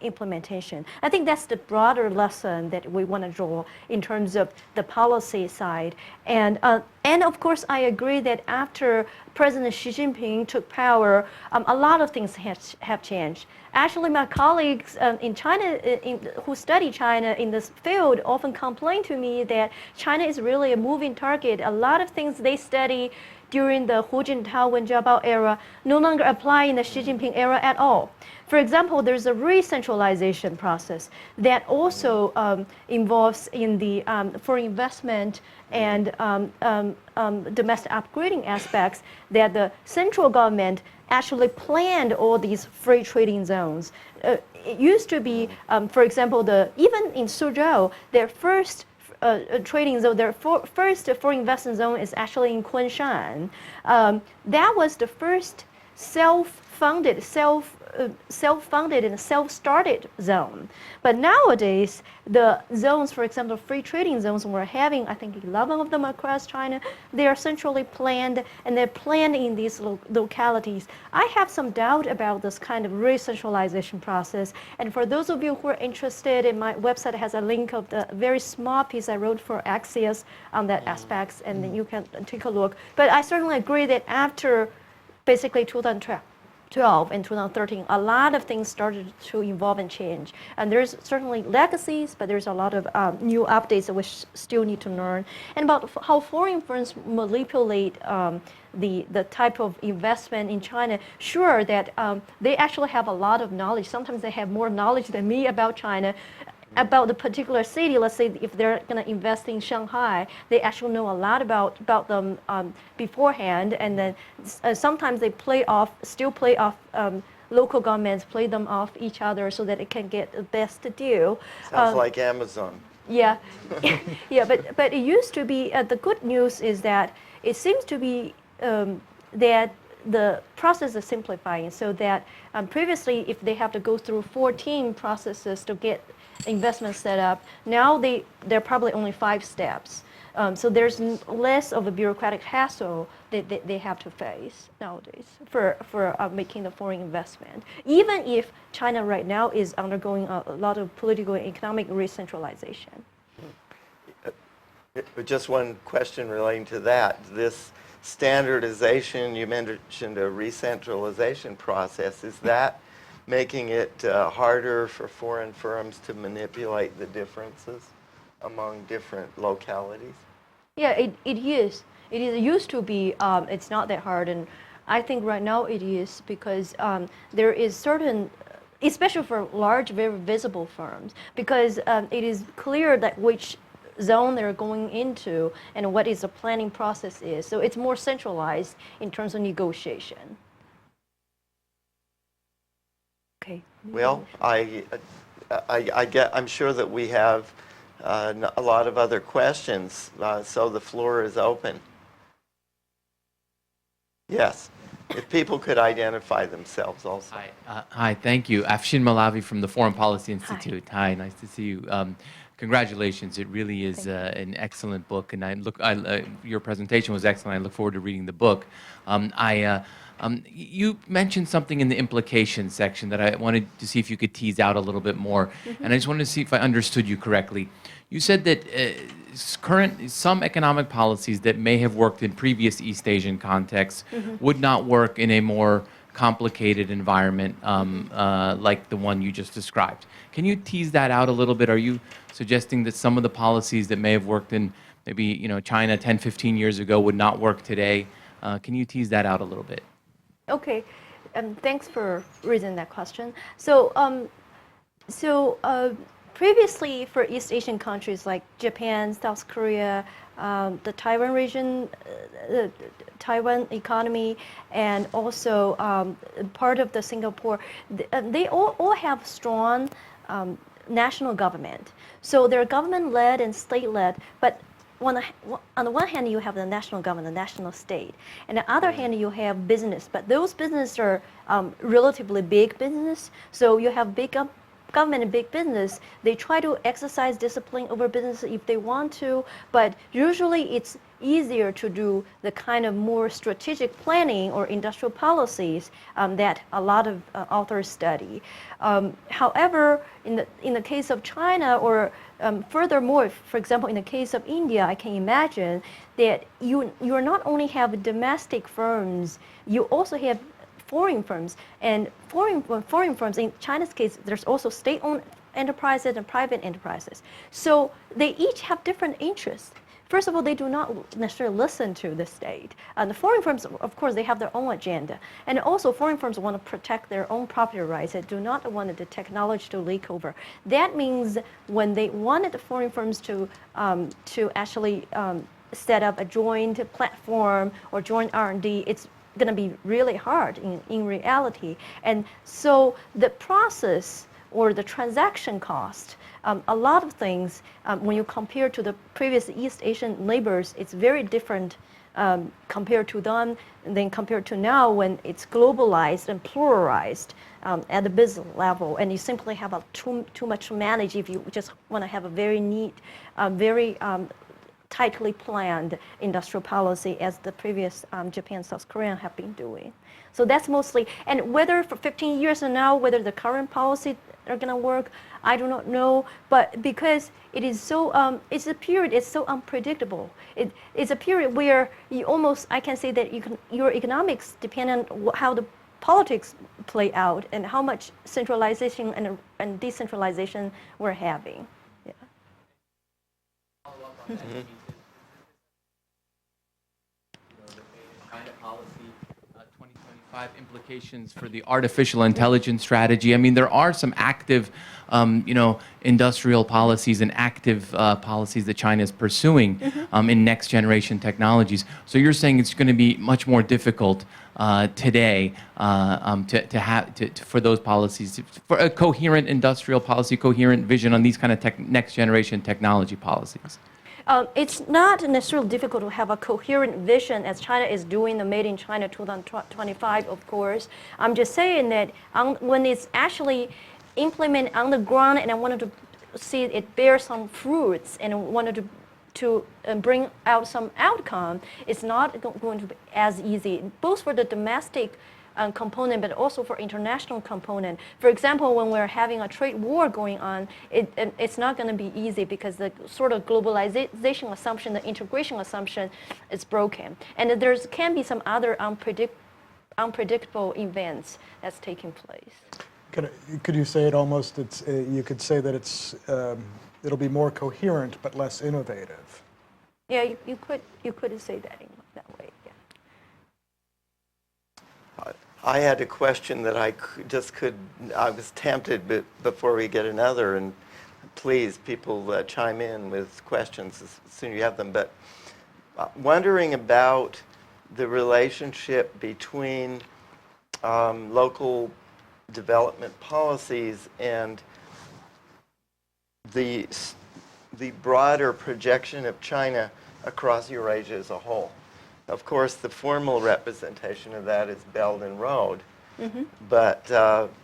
implementation. I think that's the broader lesson that we want to draw in terms of the policy side. And of course, I agree that after President Xi Jinping took power, a lot of things have changed. Actually, my colleagues in China who study China in this field often complain to me that China is really a moving target. A lot of things they study during the Hu Jintao Wen Jiabao era no longer apply in the Xi Jinping era at all. For example, there's a re-centralization process that also involves in the foreign investment and domestic upgrading aspects that the central government actually planned all these free trading zones. It used to be, for example, even in Suzhou, their first trading zone, their first foreign investment zone is actually in Kunshan. That was the first self-funded and self-started zone. But nowadays, the zones, for example, free trading zones, we're having, I think, 11 of them across China. They are centrally planned, and they're planned in these localities. I have some doubt about this kind of re-centralization process. And for those of you who are interested, my website has a link of the very small piece I wrote for Axios on that aspects, and then you can take a look. But I certainly agree that after basically 2012 and 2013, a lot of things started to evolve and change. And there's certainly legacies, but there's a lot of new updates that we still need to learn. And about how foreign firms manipulate the type of investment in China, sure that they actually have a lot of knowledge. Sometimes they have more knowledge than me about China, about the particular city. Let's say if they're going to invest in Shanghai, they actually know a lot about them beforehand, and then sometimes they still play off local governments, play them off each other so that it can get the best deal. Sounds like Amazon. Yeah, yeah, but it used to be, the good news is that it seems to be that the process is simplifying, so that previously if they have to go through 14 processes to get investment set up, now there are probably only 5 steps. So there's less of a bureaucratic hassle that they have to face nowadays for making the foreign investment. Even if China right now is undergoing a lot of political and economic re-centralization. Just one question relating to that. This standardization, you mentioned a re-centralization process. Is that making it harder for foreign firms to manipulate the differences among different localities? Yeah, it is. It is. It used to be. It's not that hard, and I think right now it is because there is certain, especially for large, very visible firms, because it is clear that which zone they're going into and what is the planning process is. So it's more centralized in terms of negotiation. Okay. Well, I'm sure that we have a lot of other questions, so the floor is open. Yes, if people could identify themselves also. Hi, thank you. Afshin Malavi from the Foreign Policy Institute. Hi, nice to see you. Congratulations, it really is an excellent book, and your presentation was excellent. I look forward to reading the book. You mentioned something in the implication section that I wanted to see if you could tease out a little bit more, and I just wanted to see if I understood you correctly. You said that some economic policies that may have worked in previous East Asian contexts would not work in a more complicated environment like the one you just described. Can you tease that out a little bit? Are you suggesting that some of the policies that may have worked in maybe China 10, 15 years ago would not work today? Can you tease that out a little bit? Okay, thanks for raising that question. So, previously for East Asian countries like Japan, South Korea, the Taiwan region, the Taiwan economy, and also part of the Singapore, they all have strong national government. So they're government-led and state-led, but on the one hand, you have the national government, the national state. And on the other hand, you have business. But those businesses are relatively big business. So you have big government and big business. They try to exercise discipline over business if they want to. But usually it's easier to do the kind of more strategic planning or industrial policies that a lot of authors study. However, in the case of China, or furthermore, for example, in the case of India, I can imagine that you not only have domestic firms, you also have foreign firms. And foreign firms, in China's case, there's also state-owned enterprises and private enterprises. So they each have different interests. First of all, they do not necessarily listen to the state. The foreign firms, of course, they have their own agenda. And also, foreign firms want to protect their own property rights. They do not want the technology to leak over. That means when they wanted the foreign firms to actually set up a joint platform or joint R&D, it's going to be really hard in reality. And so the process or the transaction cost, a lot of things, when you compare to the previous East Asian neighbors, it's very different compared to them than compared to now when it's globalized and pluralized at the business level. And you simply have too much to manage if you just want to have a very neat, very tightly planned industrial policy as the previous Japan, South Korea have been doing. So that's mostly, and whether for 15 years from now, whether the current policy are going to work, I do not know. But because it is so, it's a period, it's so unpredictable. It's a period where you almost, I can say that your economics depend on how the politics play out and how much centralization and decentralization we're having. Yeah. Mm-hmm. China policy 2025 implications for the artificial intelligence strategy. I mean, there are some active, industrial policies and active policies that China is pursuing in next generation technologies. So you're saying it's going to be much more difficult today for those policies, for a coherent industrial policy, coherent vision on these kind of next generation technology policies. It's not necessarily difficult to have a coherent vision as China is doing the Made in China 2025, of course. I'm just saying that when it's actually implemented on the ground and I wanted to see it bear some fruits and wanted to bring out some outcome, it's not going to be as easy, both for the domestic component, but also for international component. For example, when we're having a trade war going on, it's not going to be easy because the sort of globalization assumption, the integration assumption is broken. And there can be some other unpredictable events that's taking place. Could you say it almost, you could say that it'll be more coherent but less innovative? Yeah, you could say that in that way. Yeah. I had a question that I was tempted, but before we get another, and please, people chime in with questions as soon as you have them, but wondering about the relationship between local development policies and the broader projection of China across Eurasia as a whole. Of course, the formal representation of that is Belt and Road, but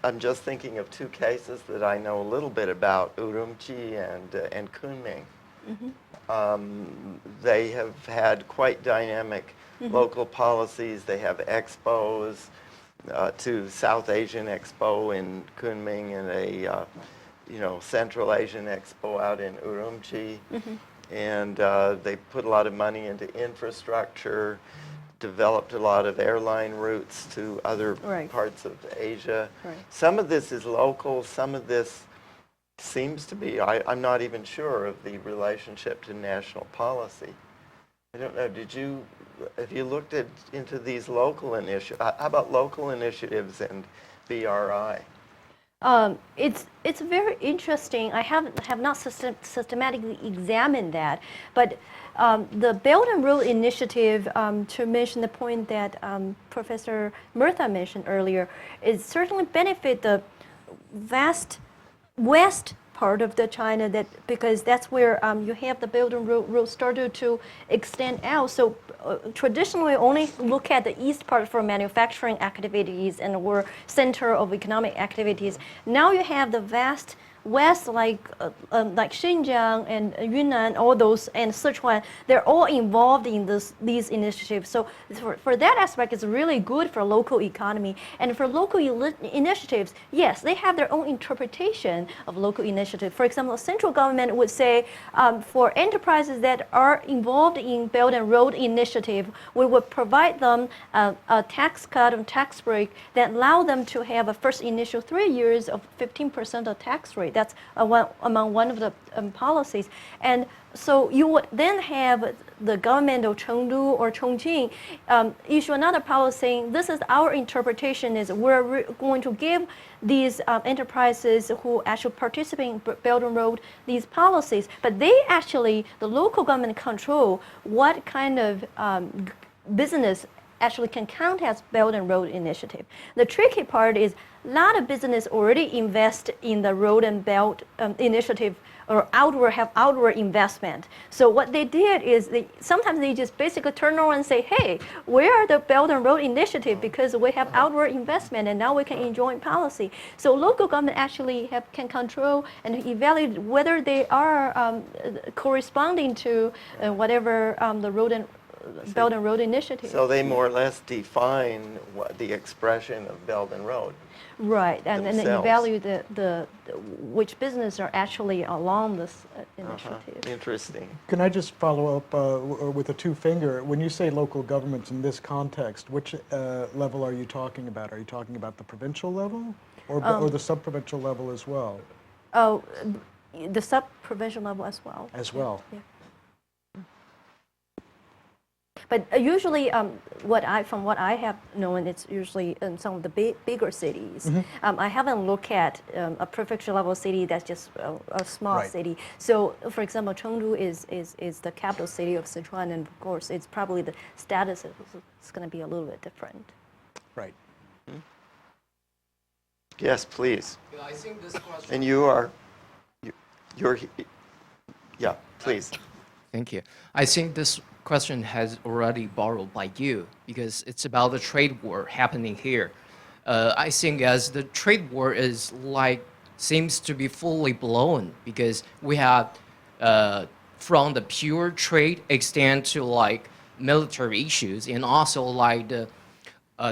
I'm just thinking of two cases that I know a little bit about, Urumqi and Kunming. They have had quite dynamic local policies. They have expos, to South Asian Expo in Kunming and a Central Asian Expo out in Urumqi. And they put a lot of money into infrastructure, developed a lot of airline routes to other parts of Asia. Some of this is local, some of this seems to be, I'm not even sure of the relationship to national policy. I don't know, have you looked into these local initiatives? How about local initiatives and BRI? It's very interesting. I have not systematically examined that, but the Belt and Road Initiative, to mention the point that Professor Murtha mentioned earlier, it certainly benefit the vast west part of the China, because that's where you have the Belt and Road started to extend out. So traditionally only look at the east part for manufacturing activities and were center of economic activities. Now you have the vast west, like Xinjiang and Yunnan, all those, and Sichuan, they're all involved in these initiatives. So for that aspect, it's really good for local economy. And for local initiatives, yes, they have their own interpretation of local initiative. For example, the central government would say, for enterprises that are involved in Belt and Road Initiative, we would provide them a tax cut and tax break that allow them to have a first initial 3 years of 15% of tax rate. That's among one of the policies. And so you would then have the government of Chengdu or Chongqing issue another policy saying, this is our interpretation, is we're going to give these enterprises who actually participate in Belt and Road these policies, but they actually, the local government control what kind of business actually can count as Belt and Road Initiative. The tricky part is a lot of business already invest in the Road and Belt Initiative, or have outward investment. So what they did is sometimes they just basically turn around and say, hey, we are the Belt and Road Initiative because we have outward investment and now we can enjoy policy. So local government actually can control and evaluate whether they are corresponding to whatever the Belt and Road Initiative. So they more or less define the expression of Belt and Road. Right, and then themselves. evaluate which business are actually along this initiative. Interesting. Can I just follow up with a two-finger? When you say local governments in this context, which level are you talking about? Are you talking about the provincial level or the sub-provincial level as well? Oh, the sub-provincial level as well. As well. Yeah. But usually, from what I have known, it's usually in some of the bigger cities. I haven't looked at a prefecture level city that's just a small city. So, for example, Chengdu is the capital city of Sichuan, and of course, it's probably the status is going to be a little bit different. Right. Yes, please. Yeah, I think this question. And you're, yeah, please. Thank you. I think this question has already borrowed by you because it's about the trade war happening here. I think as the trade war seems to be fully blown because we have from the pure trade extend to military issues and also the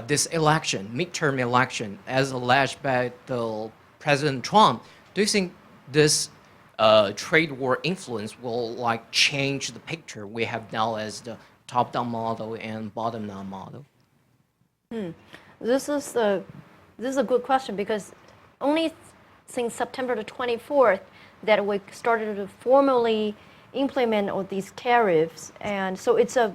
this election, midterm election, as alleged by the President Trump, do you think this trade war influence will like change the picture we have now as the top-down model and bottom-down model? This is a good question because only since September the 24th that we started to formally implement all these tariffs, and so it's a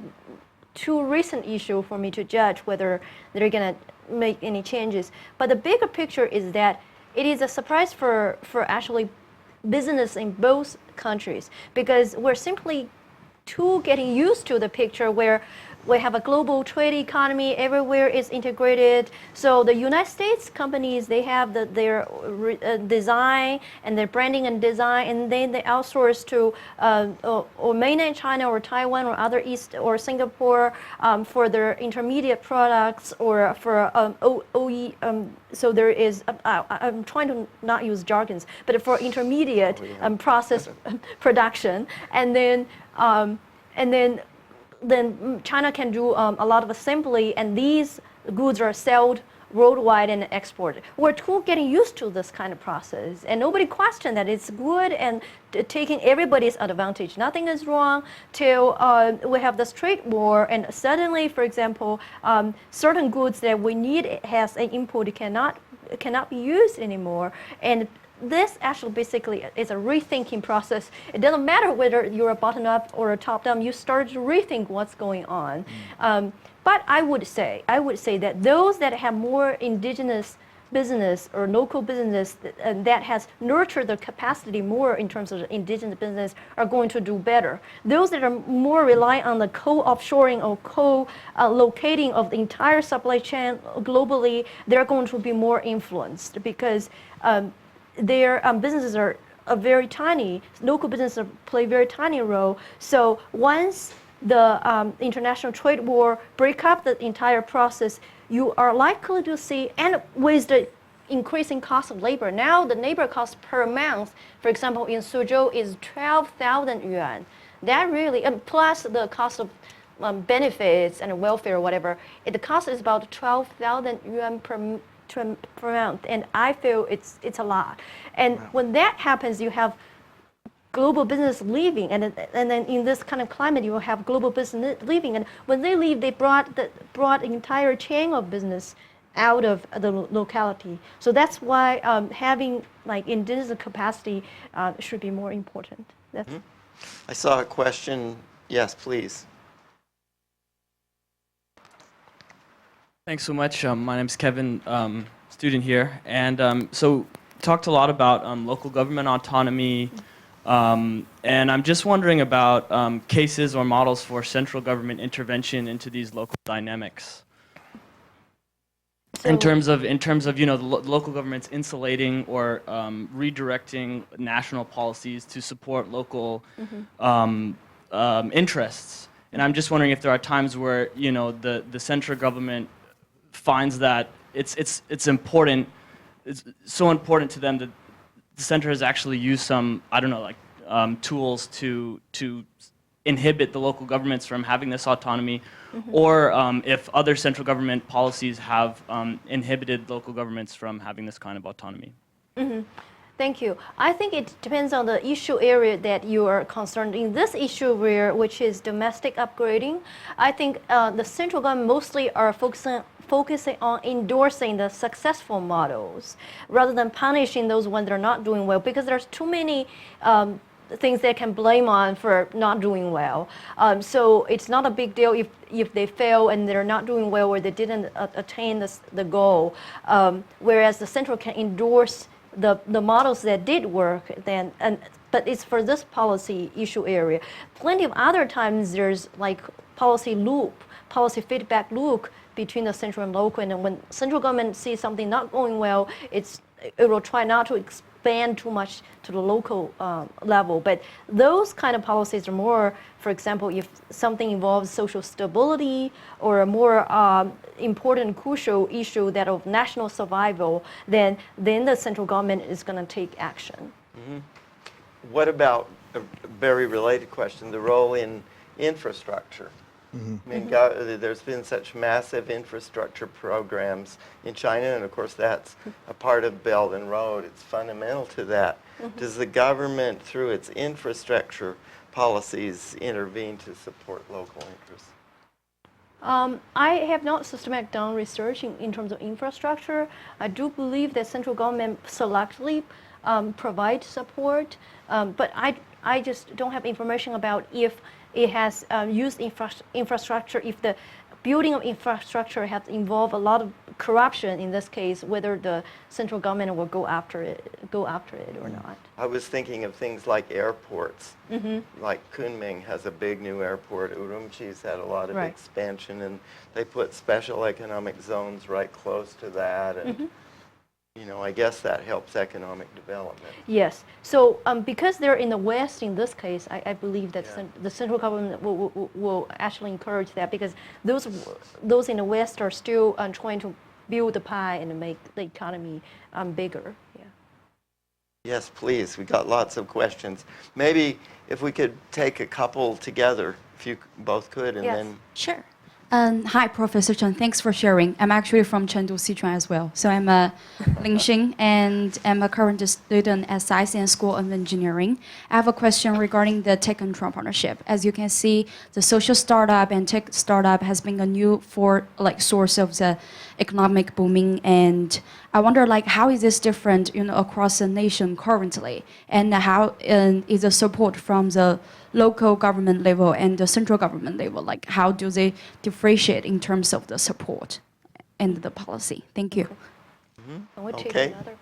too recent issue for me to judge whether they're going to make any changes. But the bigger picture is that it is a surprise for actually business in both countries because we're simply too getting used to the picture where we have a global trade economy, everywhere is integrated. So the United States companies, they have their design and their branding and design, and then they outsource to or mainland China or Taiwan or other East or Singapore for their intermediate products or for OE. So there is, I'm trying to not use jargons, but for intermediate process production, and then China can do a lot of assembly, and these goods are sold worldwide and exported. We're too getting used to this kind of process, and nobody questioned that it's good and taking everybody's advantage. Nothing is wrong till we have this trade war, and suddenly, for example, certain goods that we need as an import cannot be used anymore, and this actually basically is a rethinking process. It doesn't matter whether you're a bottom-up or a top-down. You start to rethink what's going on. But I would say that those that have more indigenous business or local business that has nurtured the capacity more in terms of the indigenous business are going to do better. Those that are more reliant on the co-offshoring or co-locating of the entire supply chain globally, they're going to be more influenced because their businesses are very tiny. Local businesses play a very tiny role. So once the international trade war break up the entire process, you are likely to see, and with the increasing cost of labor, now the labor cost per month, for example, in Suzhou is 12,000 yuan. That really, and plus the cost of benefits and welfare or whatever, the cost is about 12,000 yuan per month, and I feel it's a lot. And when that happens, you have global business leaving, and then in this kind of climate, you will have global business leaving. And when they leave, they brought the entire chain of business out of the locality. So that's why having like indigenous capacity should be more important. That's I saw a question. Yes, please. Thanks so much. My name's Kevin, student here, and so talked a lot about local government autonomy, and I'm just wondering about cases or models for central government intervention into these local dynamics. So In terms of the local governments insulating or redirecting national policies to support local interests, and I'm just wondering if there are times where the central government finds that it's important, it's so important to them that the center has actually used some, I don't know, like tools to inhibit the local governments from having this autonomy, or if other central government policies have inhibited local governments from having this kind of autonomy. Thank you. I think it depends on the issue area that you are concerned in. This issue which is domestic upgrading, I think the central government mostly are focusing on endorsing the successful models rather than punishing those ones that are not doing well, because there's too many things they can blame on for not doing well. So it's not a big deal if they fail and they're not doing well or they didn't attain the goal. Whereas the central can endorse the models that did work, but it's for this policy issue area. Plenty of other times there's like policy feedback loop between the central and local, and when central government sees something not going well, it will try not to expand too much to the local level. But those kind of policies are more, for example, if something involves social stability or a more important, crucial issue that of national survival, then the central government is going to take action. What about a very related question, the role in infrastructure? I mean, there's been such massive infrastructure programs in China, and of course that's a part of Belt and Road. It's fundamental to that. Does the government, through its infrastructure policies, intervene to support local interests? I have not systematic done research in terms of infrastructure. I do believe that central government selectively provide support, but I just don't have information about if it has used infrastructure, if the building of infrastructure has involved a lot of corruption in this case, whether the central government will go after it or not. I was thinking of things like airports. Like Kunming has a big new airport. Urumqi's had a lot of Right. expansion, and they put special economic zones right close to that. And you know, I guess that helps economic development. Yes. So because they're in the West in this case, I believe that Yeah. the central government will actually encourage that, because those in the West are still trying to build the pie and make the economy bigger. Yeah. Yes, please. We got lots of questions. Maybe if we could take a couple together, if you both could, and Yes. then Sure. Hi, Professor Chen. Thanks for sharing. I'm actually from Chengdu, Sichuan as well. So I'm Ling, and I'm a current student at SAIS and School of Engineering. I have a question regarding the tech and Trump partnership. As you can see, the social startup and tech startup has been a new source of the economic booming. And I wonder, how is this different, across the nation currently, and how is the support from the local government level and the central government level? How do they differentiate in terms of the support and the policy? Thank you. And we'll take Okay. another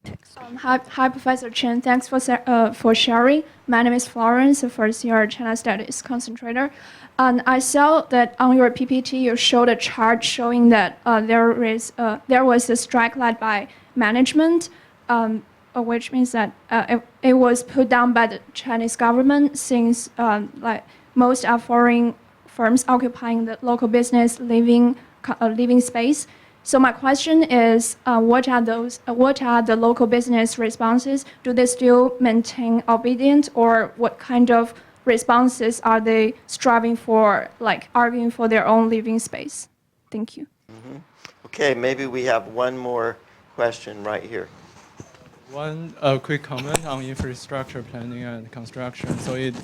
text. Hi, Professor Chen. Thanks for sharing. My name is Florence, a first-year China Studies concentrator. And I saw that on your PPT you showed a chart showing that there was a strike led by management, which means that it was put down by the Chinese government, since most are foreign firms occupying the local business living space. So my question is, what are the local business responses? Do they still maintain obedience, or what kind of responses are they striving for, arguing for their own living space? Thank you. okay, maybe we have one more question right here. One quick comment on infrastructure planning and construction. So it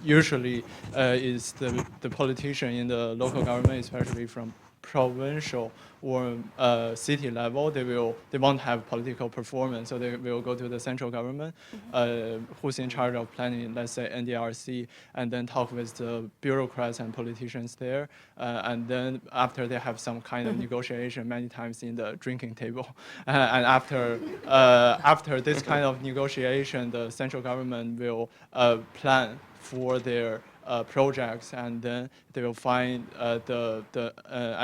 usually is the politician in the local government, especially from provincial or city level, they won't have political performance, so they will go to the central government, who's in charge of planning, let's say NDRC, and then talk with the bureaucrats and politicians there, and then after they have some kind of negotiation, many times in the drinking table, and after this kind of negotiation, the central government will plan for their projects, and then they will find the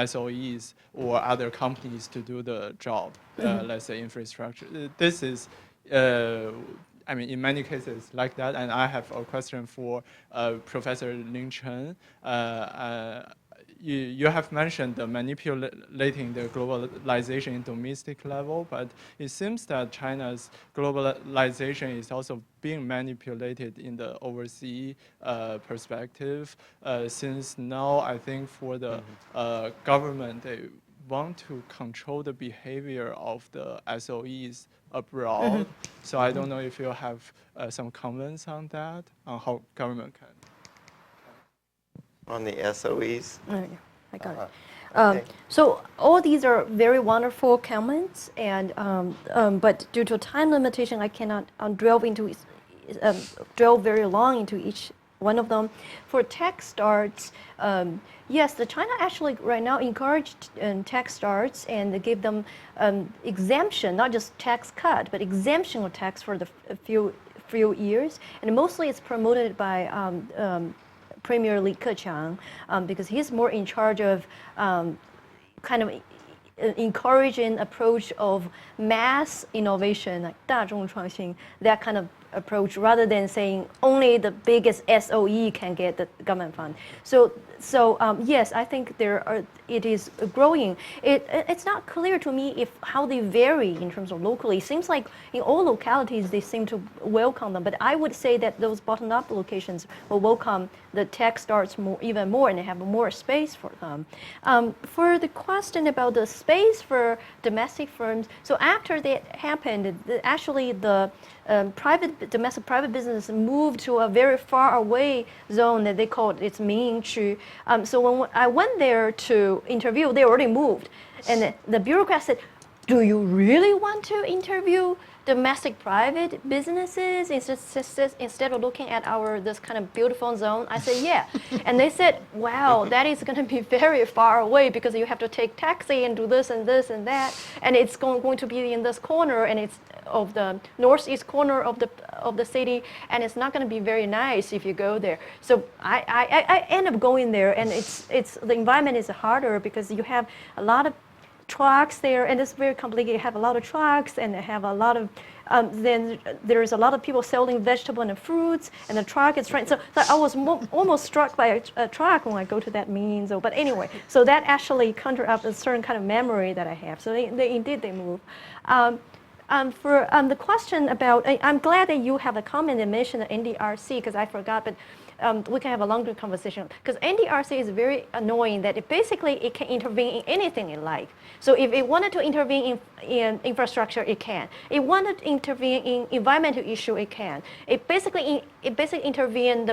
SOEs or other companies to do the job, let's say infrastructure. This is, in many cases like that. And I have a question for Professor Ling Chen. You have mentioned the manipulating the globalization in domestic level, but it seems that China's globalization is also being manipulated in the overseas perspective, since now I think for the government, they want to control the behavior of the SOEs abroad. So I don't know if you have some comments on that, on how government can. On the SOEs? Oh, yeah, I got it. Okay. So all these are very wonderful comments, and but due to time limitation, I cannot delve very long into each one of them. For tech starts, yes, the China actually right now encouraged tech starts, and they give them exemption, not just tax cut, but exemption of tax for the few years, and mostly it's promoted by Premier Li Keqiang, because he's more in charge of kind of encouraging approach of mass innovation, like 大众创新, that kind of approach, rather than saying only the biggest SOE can get the government fund. So yes, I think there are it is growing. It's not clear to me if how they vary in terms of locally. It seems like in all localities they seem to welcome them, but I would say that those bottom-up locations will welcome the tech starts even more and they have more space for them. For the question about the space for domestic firms, so after that happened, actually the domestic private business moved to a very far away zone that they called its Ming-Chu. So when I went there to interview, they already moved. And the bureaucrat said, do you really want to interview domestic private businesses instead of looking at this kind of beautiful zone? I said, yeah. And they said, wow, that is going to be very far away because you have to take taxi and do this and this and that. And it's going to be in this corner, and it's of the northeast corner of the city, and it's not going to be very nice if you go there. So I end up going there, and the environment is harder because you have a lot of trucks there, and it's very complicated. You have a lot of trucks, and they have a lot of then there's a lot of people selling vegetables and fruits, and the truck is trying. So I was almost struck by a truck when I go to that mean zone. But anyway, so that actually conjured up a certain kind of memory that I have. So they move. For the question about, I'm glad that you have a comment and mentioned the NDRC because I forgot, but we can have a longer conversation because NDRC is very annoying that it can intervene in anything it like. So if it wanted to intervene in infrastructure, it can. It wanted to intervene in environmental issue, it can. It basically intervened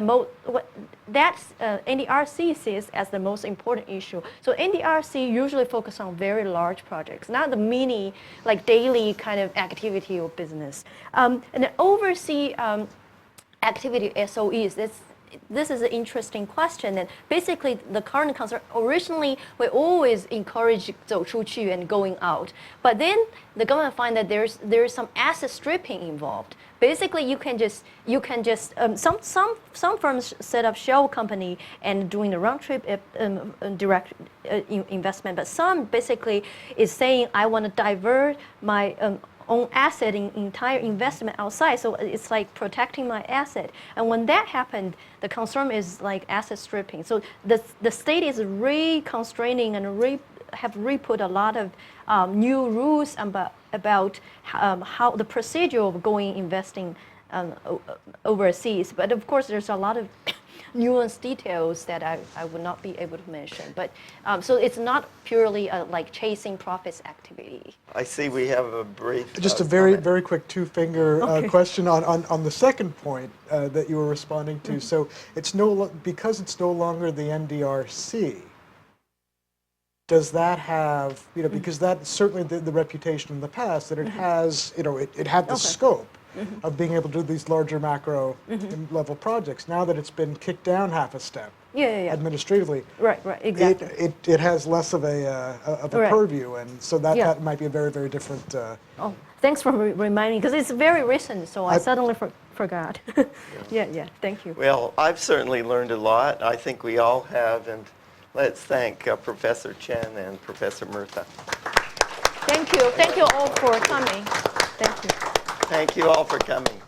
NDRC sees as the most important issue. So NDRC usually focus on very large projects, not the mini, like daily kind of activity or business. And the oversee activity SOEs, this is an interesting question. And basically, the current concern, originally, we always encourage 走出去 and going out. But then the government find that there's some asset stripping involved. Basically, you can just some firms set up shell company and doing the round trip direct investment, but some basically is saying I want to divert my own asset in entire investment outside. So it's like protecting my asset. And when that happened, the concern is like asset stripping. So the state is reconstraining and have re-put a lot of new rules about how the procedure of going investing overseas. But of course, there's a lot of nuanced details that I would not be able to mention. But so it's not purely like chasing profits activity. I see we have a brief. Just a very, comment. very quick two-finger question on the second point that you were responding to. Mm-hmm. So it's because it's no longer the NDRC. Does that have, because that's certainly the reputation in the past that it has, it had the scope of being able to do these larger macro level projects. Now that it's been kicked down half a step administratively, right, exactly. It has less of a purview, and so that might be a very, very different. Oh, thanks for reminding, because it's very recent, so I suddenly forgot. yeah, thank you. Well, I've certainly learned a lot. I think we all have, and let's thank Professor Chen and Professor Murtha. Thank you all for coming. Thank you. Thank you all for coming.